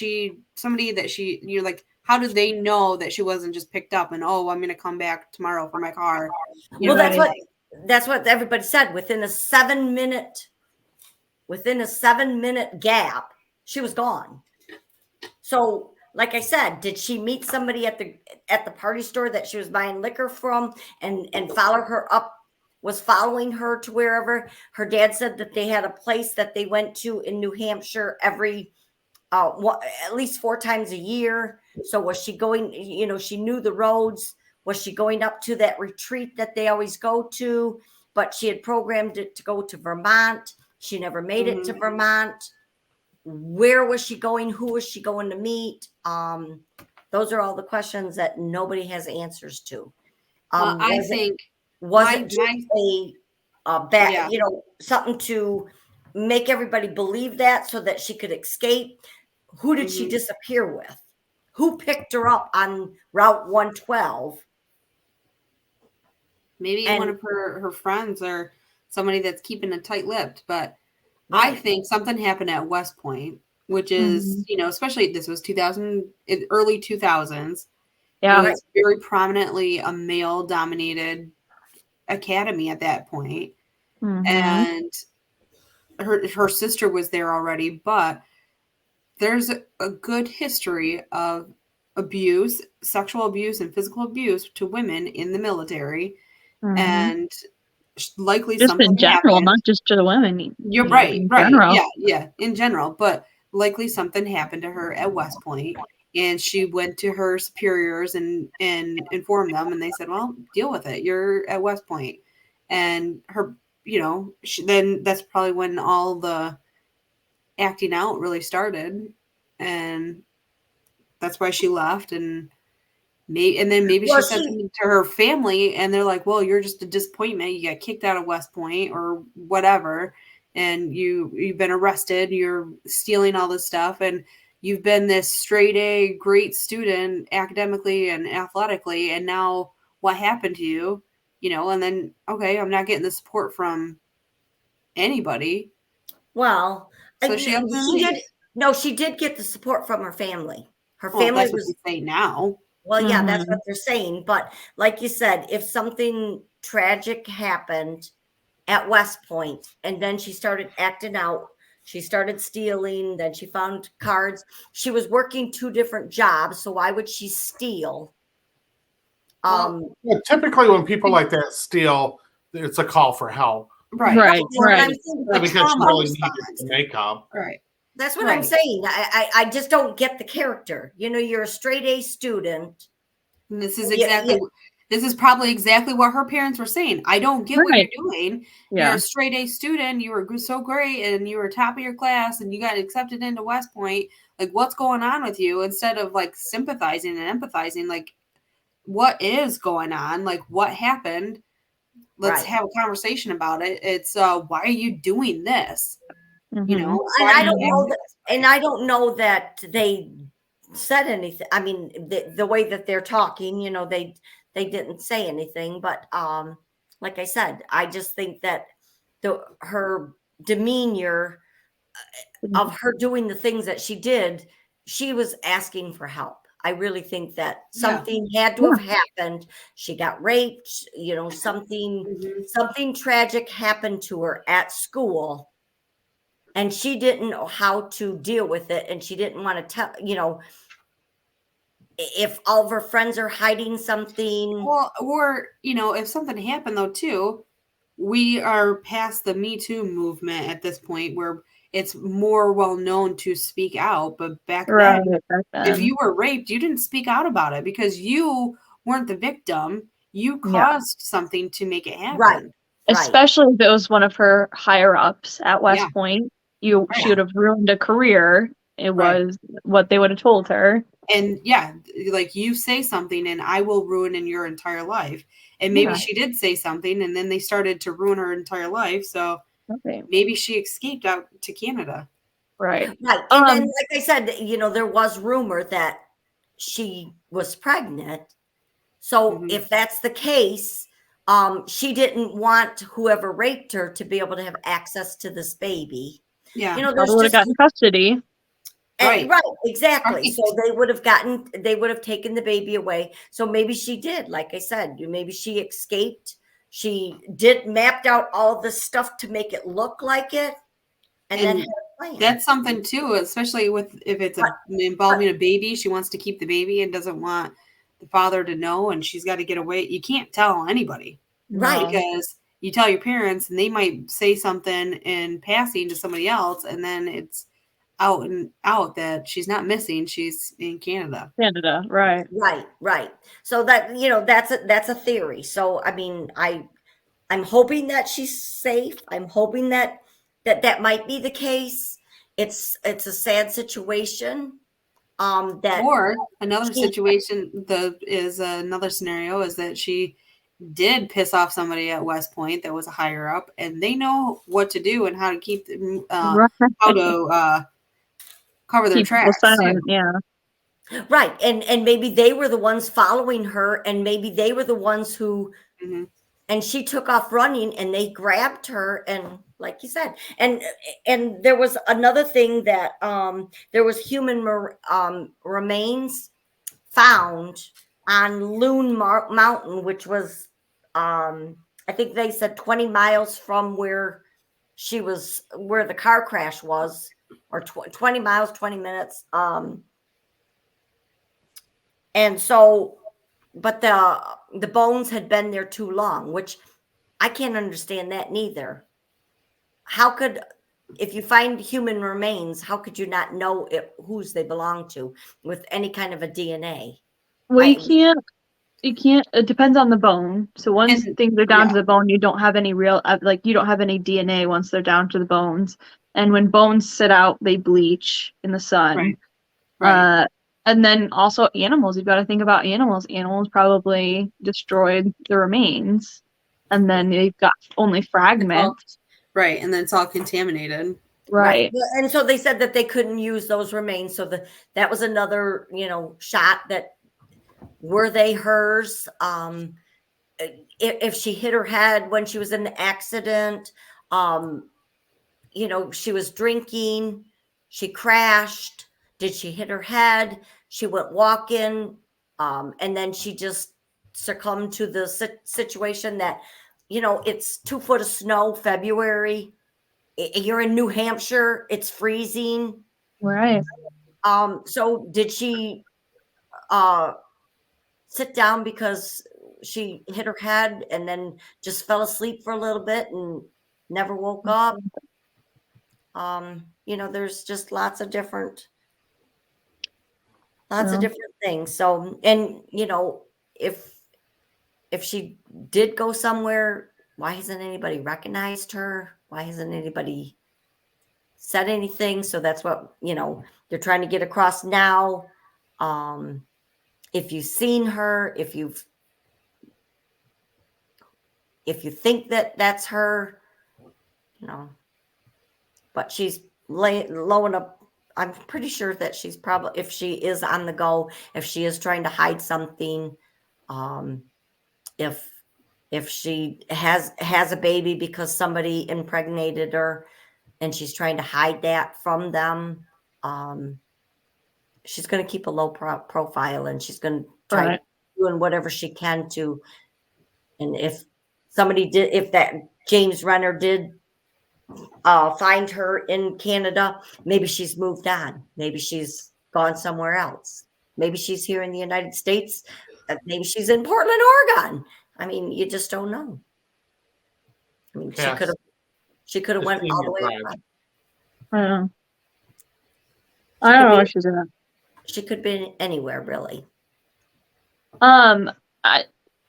how did they know that she wasn't just picked up and I'm going to come back tomorrow for my car? That's what everybody said. Within a 7-minute gap, she was gone. So like I said, did she meet somebody at the party store that she was buying liquor from and follow her up? Was following her to wherever? Her dad said that they had a place that they went to in New Hampshire every at least 4 times a year. So was she going, she knew the roads. Was she going up to that retreat that they always go to? But she had programmed it to go to Vermont. She never made it to Vermont. Where was she going? Who was she going to meet? Those are all the questions that nobody has answers to. Was it just a bad, something to make everybody believe that so that she could escape? Who did she disappear with? Who picked her up on Route 112? Maybe one of her friends or somebody that's keeping it tight-lipped. But I think something happened at West Point, which is, especially this was early 2000s. Yeah. It was very prominently a male-dominated academy at that point. And her sister was there already, but there's a good history of abuse, sexual abuse and physical abuse to women in the military. And likely just something in general, happened. Not just to the women. You're right. General. Yeah, in general. But likely something happened to her at West Point, and she went to her superiors and informed them, and they said, well, deal with it. You're at West Point. And her, then that's probably when all the acting out really started, and that's why she left. And maybe she said something to her family, and they're like, well, you're just a disappointment. You got kicked out of West Point or whatever, and you've been arrested. You're stealing all this stuff, and you've been this straight A great student academically and athletically, and now what happened to you? And then, okay, I'm not getting the support from anybody. Well, so she did get the support from her family. Her Well, family that's what was, they say now. well, yeah, that's Mhm. what they're saying. But like you said, if something tragic happened at West Point and then she started acting out, she started stealing, then she found cards. She was working 2 different jobs, so why would she steal? Yeah, typically, when people like that steal, it's a call for help. Right. Right, Well, right. I'm saying, Not but because she trauma really response. needed the makeup. Right. that's what I'm Right. saying. I just don't get the character. You know, you're a straight A student. And this is Yeah, exactly this is probably exactly what her parents were saying. I don't get what Right. you're doing. Yeah. You're a straight A student. You were so great and you were top of your class and you got accepted into West Point. Like, what's going on with you? Instead of like sympathizing and empathizing, like, what is going on? Like, what happened? Let's right. have a conversation about it. It's why are you doing this? You Mhm. know, And why are I you don't know acting that, this way? and I don't know that they said anything. I mean, the way that they're talking, you know, they didn't say anything, but like I said, I just think that her demeanor of her doing the things that she did, she was asking for help. I really think that Yeah. something had to have happened. She got raped, you know, something tragic happened to her at school, and she didn't know how to deal with it, and she didn't want to tell, you know, if all of her friends are hiding something. Well, or, you know, if something happened though too, we are past the Me Too movement at this point where it's more well known to speak out. But back Right. then, Back if then. you were raped, you didn't speak out about it because you weren't the victim. You Yeah. caused something to make it happen. Right. Especially if it was one of her higher ups at West Yeah. Point, she Yeah. would have ruined a career. It Right. was what they would have told her. And yeah, like you say something and I will ruin in your entire life. And maybe Yeah. she did say something and then they started to ruin her entire life. So Okay. maybe she escaped out to Canada. Right. Right. And then, like I said, you know, there was rumor that she was pregnant. So if that's the case, she didn't want whoever raped her to be able to have access to this baby. Yeah. You know, Probably there's would have just gotten custody. Right. right, exactly. Right. So they would have taken the baby away. So maybe she did, like I said, maybe she escaped. She did mapped out all the stuff to make it look like it, and then had a plan. That's something too, especially with if it's involving a baby. She wants to keep the baby and doesn't want the father to know, and she's got to get away. You can't tell anybody, Right. Because you tell your parents, and they might say something in passing to somebody else, and then it's out and out that she's not missing. She's in Canada. Canada, right. Right. So that, you know, that's a theory. So I mean, I'm hoping that she's safe. I'm hoping that might be the case. It's a sad situation. That Or another situation another scenario is that she did piss off somebody at West Point that was a higher up, and they know what to do and how to keep Right. how to cover their Keep people tracks. silent, Too. yeah. right, and maybe they were the ones following her, and maybe they were the ones who, and she took off running, and they grabbed her, and like you said, and there was another thing that there was human remains found on Loon Mountain, which was I think they said 20 miles from where where the car crash was, or 20 miles, 20 minutes. And so, but the bones had been there too long, which I can't understand that neither. How could, if you find human remains, how could you not know whose they belong to with any kind of a DNA? Well, you can't, it depends on the bone. So once things are down to the bone, you don't have any real, like, you don't have any DNA once they're down to the bones. And when bones sit out, they bleach in the sun. Right. And then also animals, you've got to think about animals. Animals probably destroyed the remains, and then they've got only fragments. Right, and then it's all contaminated. Right. And so they said that they couldn't use those remains. So that was another, you know, shot that, were they hers? If she hit her head when she was in the accident, you know, she was drinking, she crashed. Did she hit her head? She went walking, and then she just succumbed to the situation that, it's 2 foot of snow, February. You're in New Hampshire. It's freezing. Right. So did she sit down because she hit her head and then just fell asleep for a little bit and never woke up? There's just lots of different things. So, and if she did go somewhere, why hasn't anybody recognized her? Why hasn't anybody said anything? So that's what, they're trying to get across now. If you've seen her, if you think that that's her, but she's low enough. I'm pretty sure that she's probably, if she is on the go, if she is trying to hide something, if she has a baby because somebody impregnated her and she's trying to hide that from them, she's going to keep a low profile, and she's going to try doing whatever she can to. And if that James Renner did find her in Canada, maybe she's moved on. Maybe she's gone somewhere else. Maybe she's here in the United States. Maybe she's in Portland, Oregon. I mean, you just don't know. I mean, yes. She could have went all the way around. I don't know what she's in. She could be anywhere, really.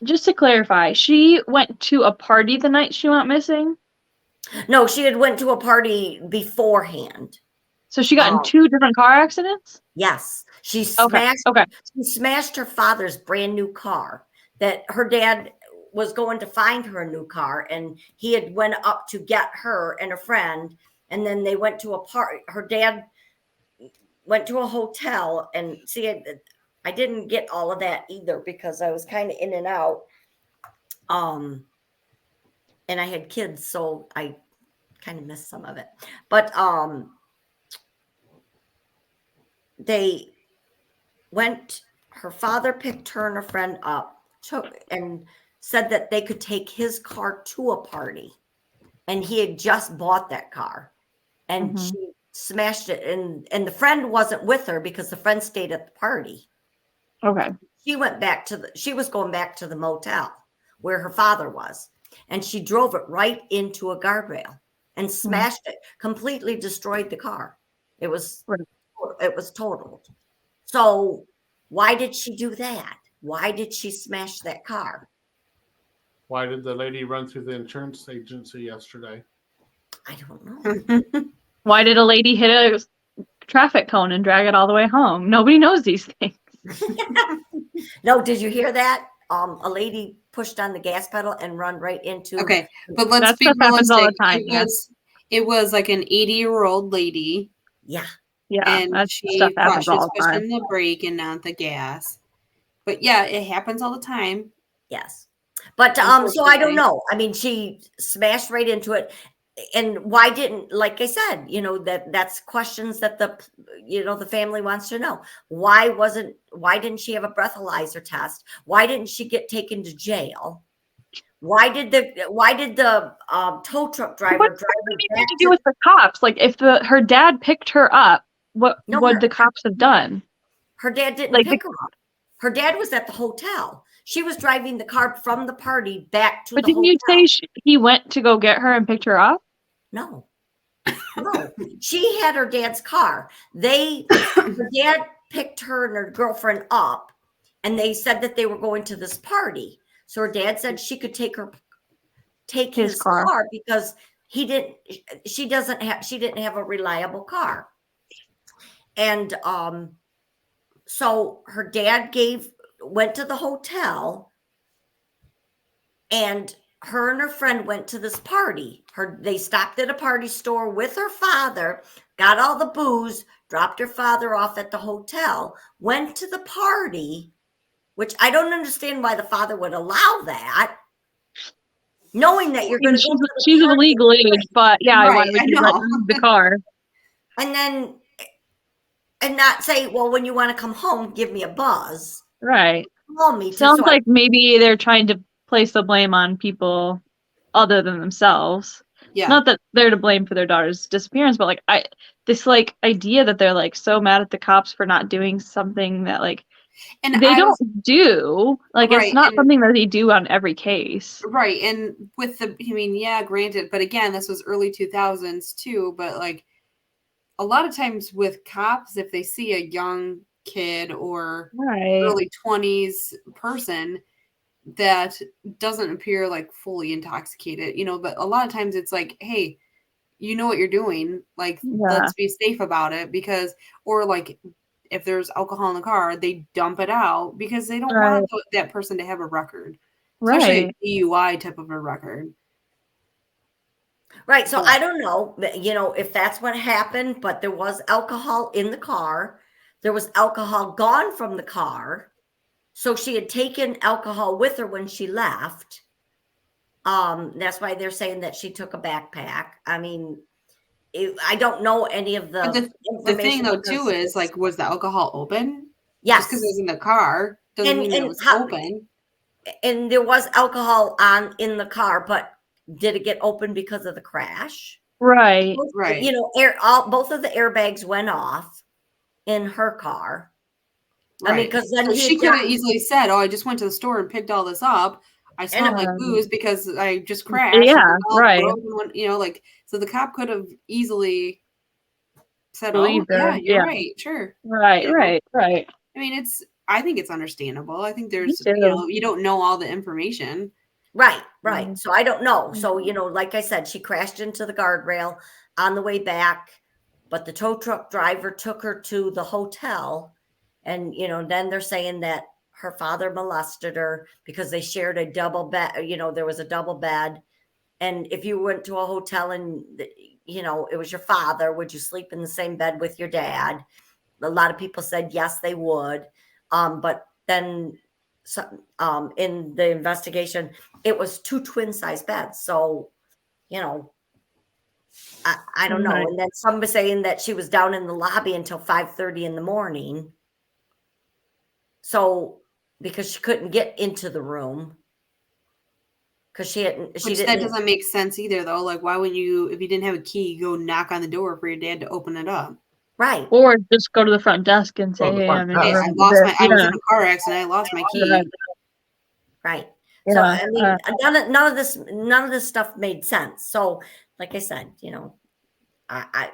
Just to clarify, she went to a party the night she went missing? No, she had went to a party beforehand. So she got in 2 different car accidents? Yes. She smashed her father's brand new car that her dad was going to find her a new car, and he had went up to get her and a friend, and then they went to a party. Her dad went to a hotel, and see, I didn't get all of that either because I was kind of in and out. And I had kids, so I kind of missed some of it. But they went, her father picked her and her friend up, and said that they could take his car to a party. And he had just bought that car. And she smashed it. And the friend wasn't with her because the friend stayed at the party. Okay. She was going back to the motel where her father was. And she drove it right into a guardrail and smashed it, completely destroyed the car. It was totaled. So why did she do that? Why did she smash that car? Why did the lady run through the insurance agency yesterday? I don't know. Why did a lady hit a traffic cone and drag it all the way home? Nobody knows these things. No, did you hear that? A lady pushed on the gas pedal and run right into. Okay, but let's be realistic. All the time, it was like an 80-year-old lady. Yeah. Yeah. And she was pushing the brake and not the gas. But yeah, it happens all the time. Yes. But so I don't know. I mean, she smashed right into it. And why didn't, like I said, that's questions that the family wants to know. Why didn't she have a breathalyzer test? Why didn't she get taken to jail? Why did the tow truck driver drive her back to do with the cops? Like, if her dad picked her up, what would the cops have done? Her dad didn't pick her up. Her dad was at the hotel. She was driving the car from the party back to the hotel. But didn't you say he went to go get her and picked her up? No. She had her dad's car. Her dad picked her and her girlfriend up, and they said that they were going to this party. So her dad said she could take his car because she didn't have a reliable car. And so her dad went to the hotel, and her and her friend went to this party. They stopped at a party store with her father, got all the booze, dropped her father off at the hotel, went to the party, which I don't understand why the father would allow that, knowing that you're going to. She's of legal age, but yeah, why would you let the car? And then and not say, well, when you want to come home, give me a buzz. Right. Call me. Sounds like maybe they're trying to place the blame on people other than themselves. Yeah. Not that they're to blame for their daughter's disappearance, but like this like idea that they're like so mad at the cops for not doing something that like And they don't do. Like Right, it's not and- something that they do on every case. Right. And with I mean, yeah, granted, but again, this was early 2000s too, but like a lot of times with cops, if they see a young kid or Right. early 20s person that doesn't appear like fully intoxicated, but a lot of times it's like, hey, you know what you're doing, like let's be safe about it, because or like if there's alcohol in the car, they dump it out because they don't want that person to have a record, especially a DUI type of a record. Right. So I don't know, if that's what happened, but there was alcohol in the car. There was alcohol gone from the car. So she had taken alcohol with her when she left. That's why they're saying that she took a backpack. I mean, I don't know any of the the thing though too is like, was the alcohol open? Yes. Just because it was in the car doesn't mean it was open. And there was alcohol in the car, but did it get open because of the crash? Right. Right. Both of the airbags went off in her car. Right. I mean, because then she could have easily said, "Oh, I just went to the store and picked all this up. I smell like booze because I just crashed." Yeah, right. So the cop could have easily said, Believe "Oh, her. you're right, sure." Right. I mean, I think it's understandable. I think there's, you don't know all the information. Right. So I don't know. So, like I said, she crashed into the guardrail on the way back, but the tow truck driver took her to the hotel. And, then they're saying that her father molested her because they shared a double bed. There was a double bed. And if you went to a hotel and, it was your father, would you sleep in the same bed with your dad? A lot of people said yes, they would. But then in the investigation, it was 2 twin size beds. So, I don't know. Right. And then some was saying that she was down in the lobby until 5:30 in the morning. So because she couldn't get into the room. Because that doesn't make sense either, though. Like, why wouldn't you, if you didn't have a key, go knock on the door for your dad to open it up? Right. Or just go to the front desk and say, "Hey, I'm in the room." I was in a car accident. I lost my key. Right. Yeah. So I mean, none of this stuff made sense. So, like I said, I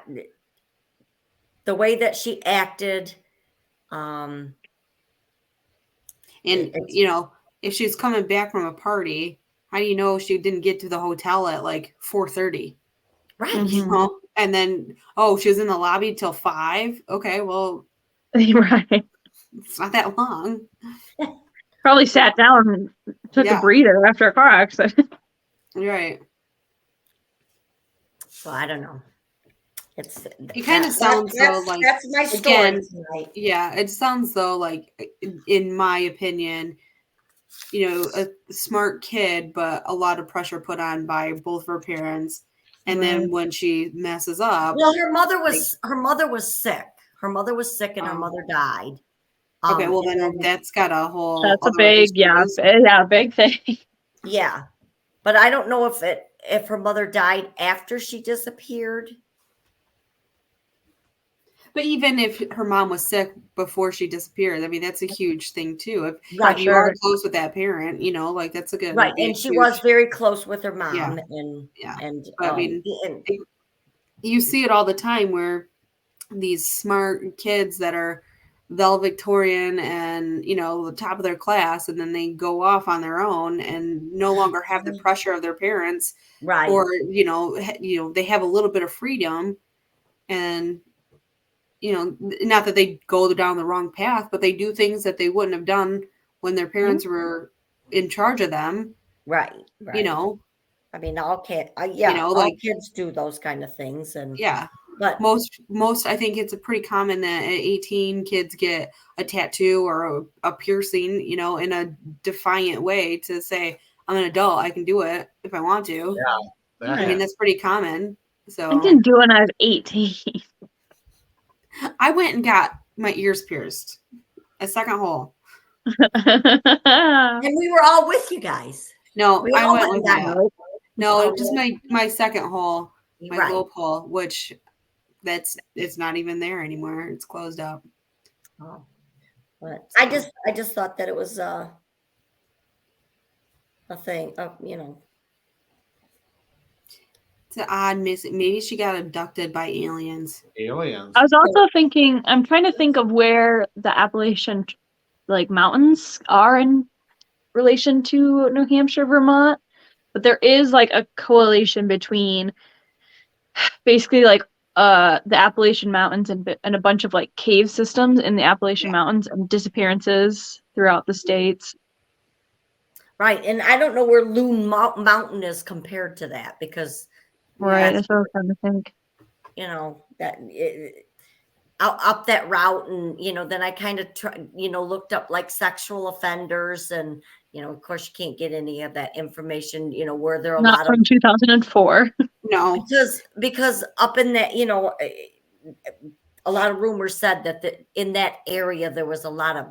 the way that she acted, and if she was coming back from a party, how do you know she didn't get to the hotel at like 4:30? Right. And then she was in the lobby till 5. Okay, well, right. It's not that long. Probably sat down and took a breather after a car accident. Right. So I don't know. It kind of sounds though like, that's my story tonight. Yeah, it sounds though like, in my opinion, a smart kid, but a lot of pressure put on by both of her parents. And then when she messes up, well, her mother was sick. Her mother was sick, and her mother died. Okay, well then that's got a whole. That's a big, big thing. Yeah, but I don't know if her mother died after she disappeared. But even if her mom was sick before she disappeared, I mean, that's a huge thing too. If you are close with that parent, like that's a good right. And she was very close with her mom. Yeah. And I mean, you see it all the time where these smart kids that are valedictorian and the top of their class, and then they go off on their own and no longer have the pressure of their parents, right? Or they have a little bit of freedom, and not that they go down the wrong path, but they do things that they wouldn't have done when their parents were in charge of them. Right. I mean, all kids, all kids do those kind of things, and but most I think it's a pretty common that at 18 kids get a tattoo or a piercing, in a defiant way to say, I'm an adult, I can do it if I want to. Yeah, I mean, that's pretty common. So I didn't do it when I was 18. I went and got my ears pierced. A second hole. And we were all with you guys. No, We I all went went with and got that. No, Oh, just my second hole, my right. lobe hole, which it's not even there anymore. It's closed up. Oh. But I just thought that it was a thing, you know. It's an odd missing. Maybe she got abducted by aliens. Aliens. I was also thinking, I'm trying to think of where the Appalachian like mountains are in relation to New Hampshire, Vermont, but there is like a correlation between basically like the Appalachian Mountains and a bunch of like cave systems in the Appalachian Mountains and disappearances throughout the states. Right. And I don't know where Loon Mountain is compared to that because Right, that's what I was trying to think. you know, that up that route. And, you know, then I kind of, looked up like sexual offenders and, of course you can't get any of that information, where there are a Not lot from of 2004. No, because up in that, a lot of rumors said that in that area, there was a lot of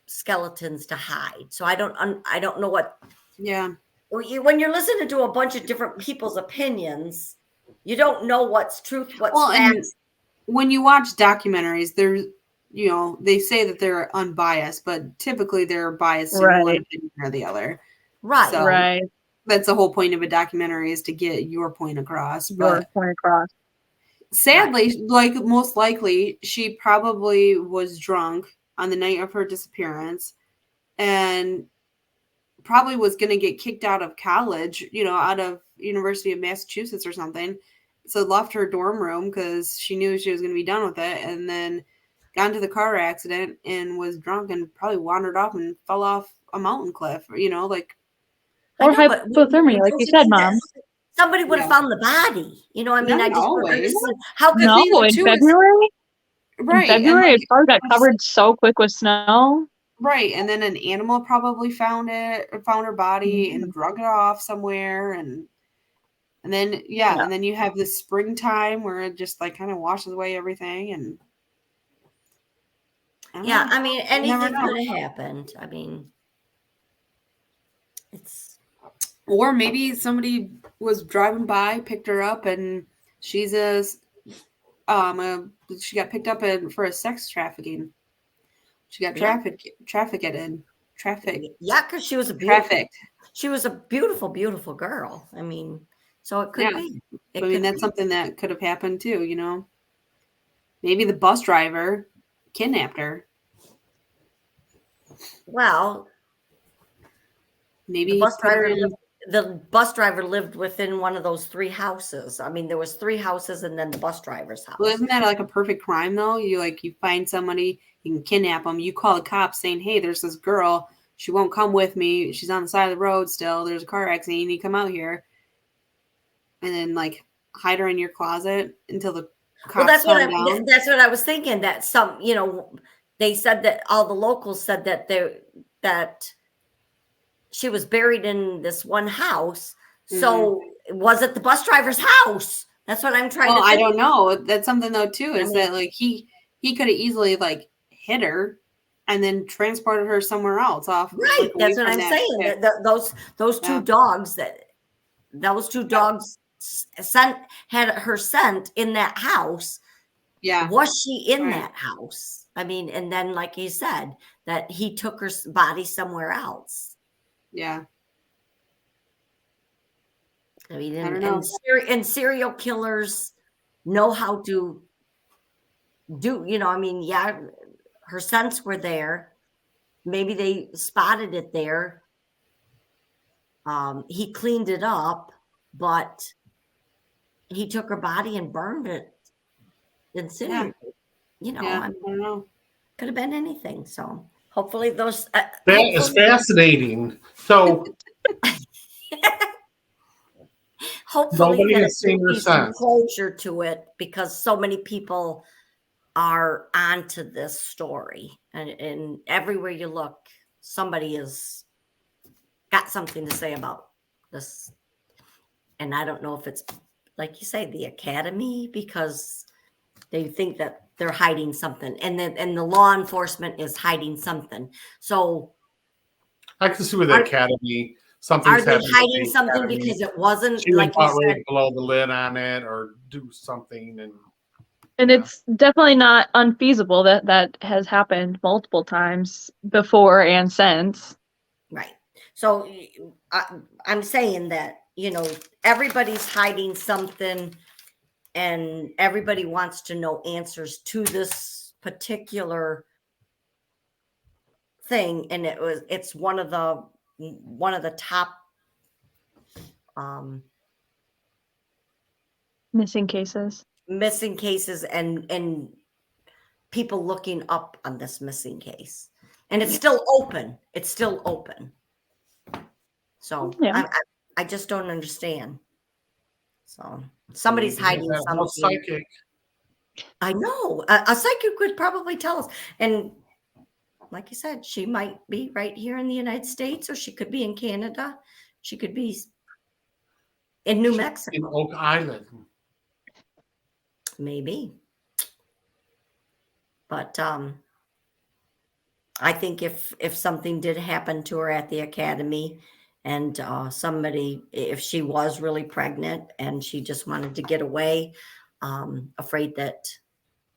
skeletons to hide. So I don't know what, yeah. when you're listening to a bunch of different people's opinions, you don't know what's truth, what's Well, and facts. when you watch documentaries, there's they say that they're unbiased, but typically they're biased in one opinion or the other. Right. So Right. that's the whole point of a documentary is to get your point across. But Right. sadly, like most likely, she probably was drunk on the night of her disappearance and probably was going to get kicked out of college, out of University of Massachusetts or something. So left her dorm room because she knew she was going to be done with it, and then got into the car accident and was drunk and probably wandered off and fell off a mountain cliff, like. Or I know, but hypothermia, like you said, Mom. Somebody would have found the body. I mean, I just don't always. understand. How could No, people in choose? February? Right. In February, and it probably got covered so quick with snow. Right. And then an animal probably found her body and drug it off somewhere. And then, and then you have this springtime where it just like kind of washes away everything. And I mean, anything could have happened. I mean, it's. Or maybe somebody was driving by, picked her up, and she's she got picked up for a sex trafficking. She got trafficked. Yeah, because she was She was a beautiful, beautiful girl. I mean, so it could be. That's something that could have happened too. Maybe the bus driver kidnapped her. Well, maybe the bus driver lived within one of those 3 houses. I mean, there was 3 houses and then the bus driver's house. Well, isn't that like a perfect crime though? You find somebody, you can kidnap them. You call the cops saying, "Hey, there's this girl. She won't come with me. She's on the side of the road still. There's a car accident. You need to come out here." And then hide her in your closet until the cops that's what I was thinking. That some, they said that all the locals said that she was buried in this one house. So was it the bus driver's house? That's what I'm trying to think. I don't know. That's something though too, is that he could have easily hit her and then transported her somewhere else off. Right. That's what I'm saying. Those two dogs had her scent in that house. Yeah. Was she in that house? I mean, and then like you said, that he took her body somewhere else. Yeah. I mean, and serial killers know how to do, I mean, her scents were there. Maybe they spotted it there. He cleaned it up, but he took her body and burned it. Incinerated. I don't know. Could have been anything. So hopefully those. That is fascinating. So. Hopefully nobody there's some closure to it because so many people are onto this story, and everywhere you look, somebody has got something to say about this. And I don't know if it's like you say, the Academy, because they think that they're hiding something, and the law enforcement is hiding something. So I can see with the academy, are something's they happened. hiding something because it wasn't she like would you said? blow the lid on it or do something, And it's definitely not unfeasible that has happened multiple times before and since. Right. So I'm saying that, everybody's hiding something, and everybody wants to know answers to this particular thing. And it's one of the top Missing cases. and people looking up on this missing case. And it's still open. It's still open. So Yeah. I just don't understand. So somebody's hiding that something. whole psychic. I know a psychic could probably tell us. And like you said, she might be right here in the United States, or she could be in Canada. She could be in New Mexico. In Oak Island. Maybe. But I think if something did happen to her at the academy, and if she was really pregnant and she just wanted to get away, afraid that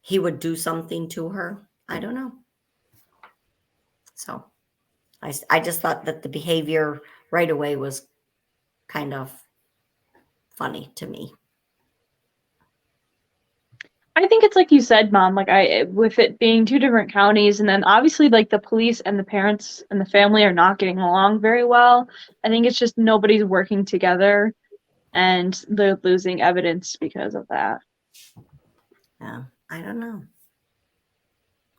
he would do something to her. I don't know. So I just thought that the behavior right away was kind of funny to me. I think it's like you said, Mom, like with it being two different counties, and then obviously like the police and the parents and the family are not getting along very well. I think it's just nobody's working together, and they're losing evidence because of that. Yeah, I don't know.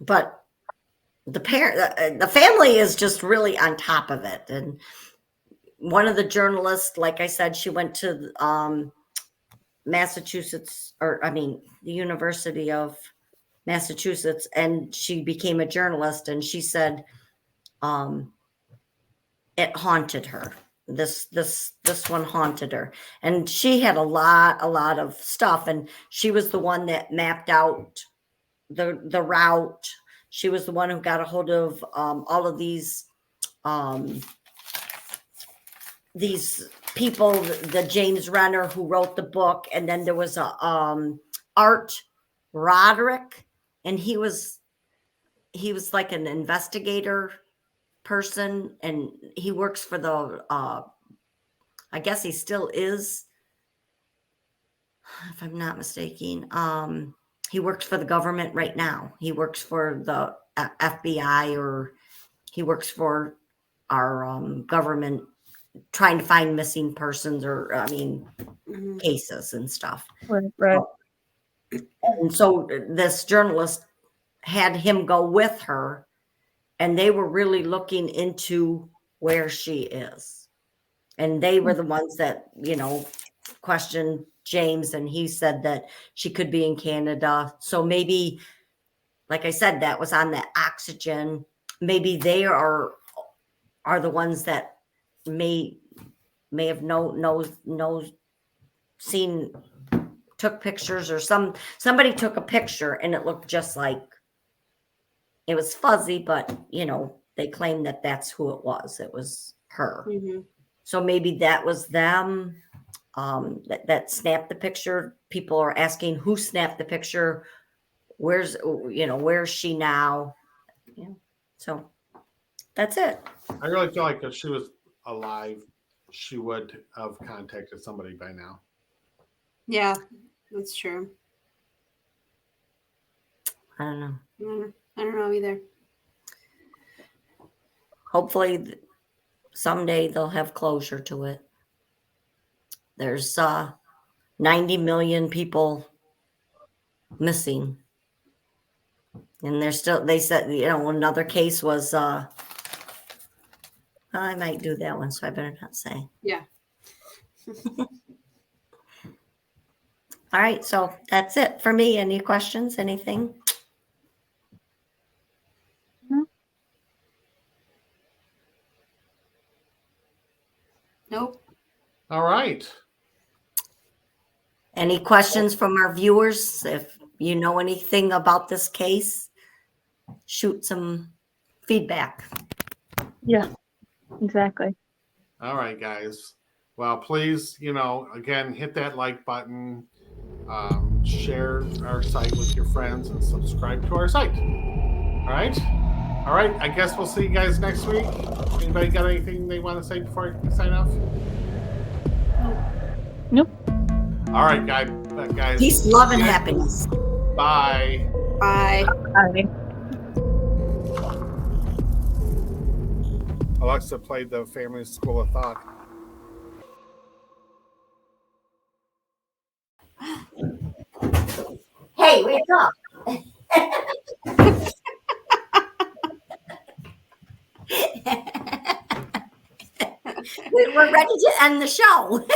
But the family is just really on top of it. And one of the journalists, like I said, she went to Massachusetts, the University of Massachusetts, and she became a journalist, and she said it haunted her. This one haunted her, and she had a lot of stuff, and she was the one that mapped out the route. She was the one who got a hold of all of these people, the James Renner who wrote the book, and then there was a Art Roderick, and he was like an investigator person, and he works for the I guess he still is, if I'm not mistaken. He works for the government right now. He works for the FBI, or he works for our government, trying to find missing persons, or cases and stuff. Right. And so this journalist had him go with her, and they were really looking into where she is. And they were the ones that, questioned James, and he said that she could be in Canada. So maybe, like I said, that was on the oxygen. Maybe they are the ones that may have seen, took pictures, or somebody took a picture and it looked just like, it was fuzzy, but they claimed that that's who it was. It was her. Mm-hmm. So maybe that was them that snapped the picture. People are asking who snapped the picture. Where's she now? So that's it. I really feel like if she was alive, she would have contacted somebody by now. Yeah, that's true. I don't know. I don't know either. Hopefully someday they'll have closure to it. There's 90 million people missing. And they said, another case was, I might do that one, so I better not say. Yeah. All right, so that's it for me. Any questions, anything? Nope. All right. Any questions from our viewers? If you know anything about this case, shoot some feedback. Yeah, exactly. All right, guys. Well, please, again, hit that like button, share our site with your friends, and subscribe to our site. All right? All right. I guess we'll see you guys next week. Anybody got anything they want to say before I sign off? Nope. All right, guys. Peace, love, and happiness. Bye. Bye. Bye. Alexa played the Family School of Thought. Hey, wake up. We're ready to end the show.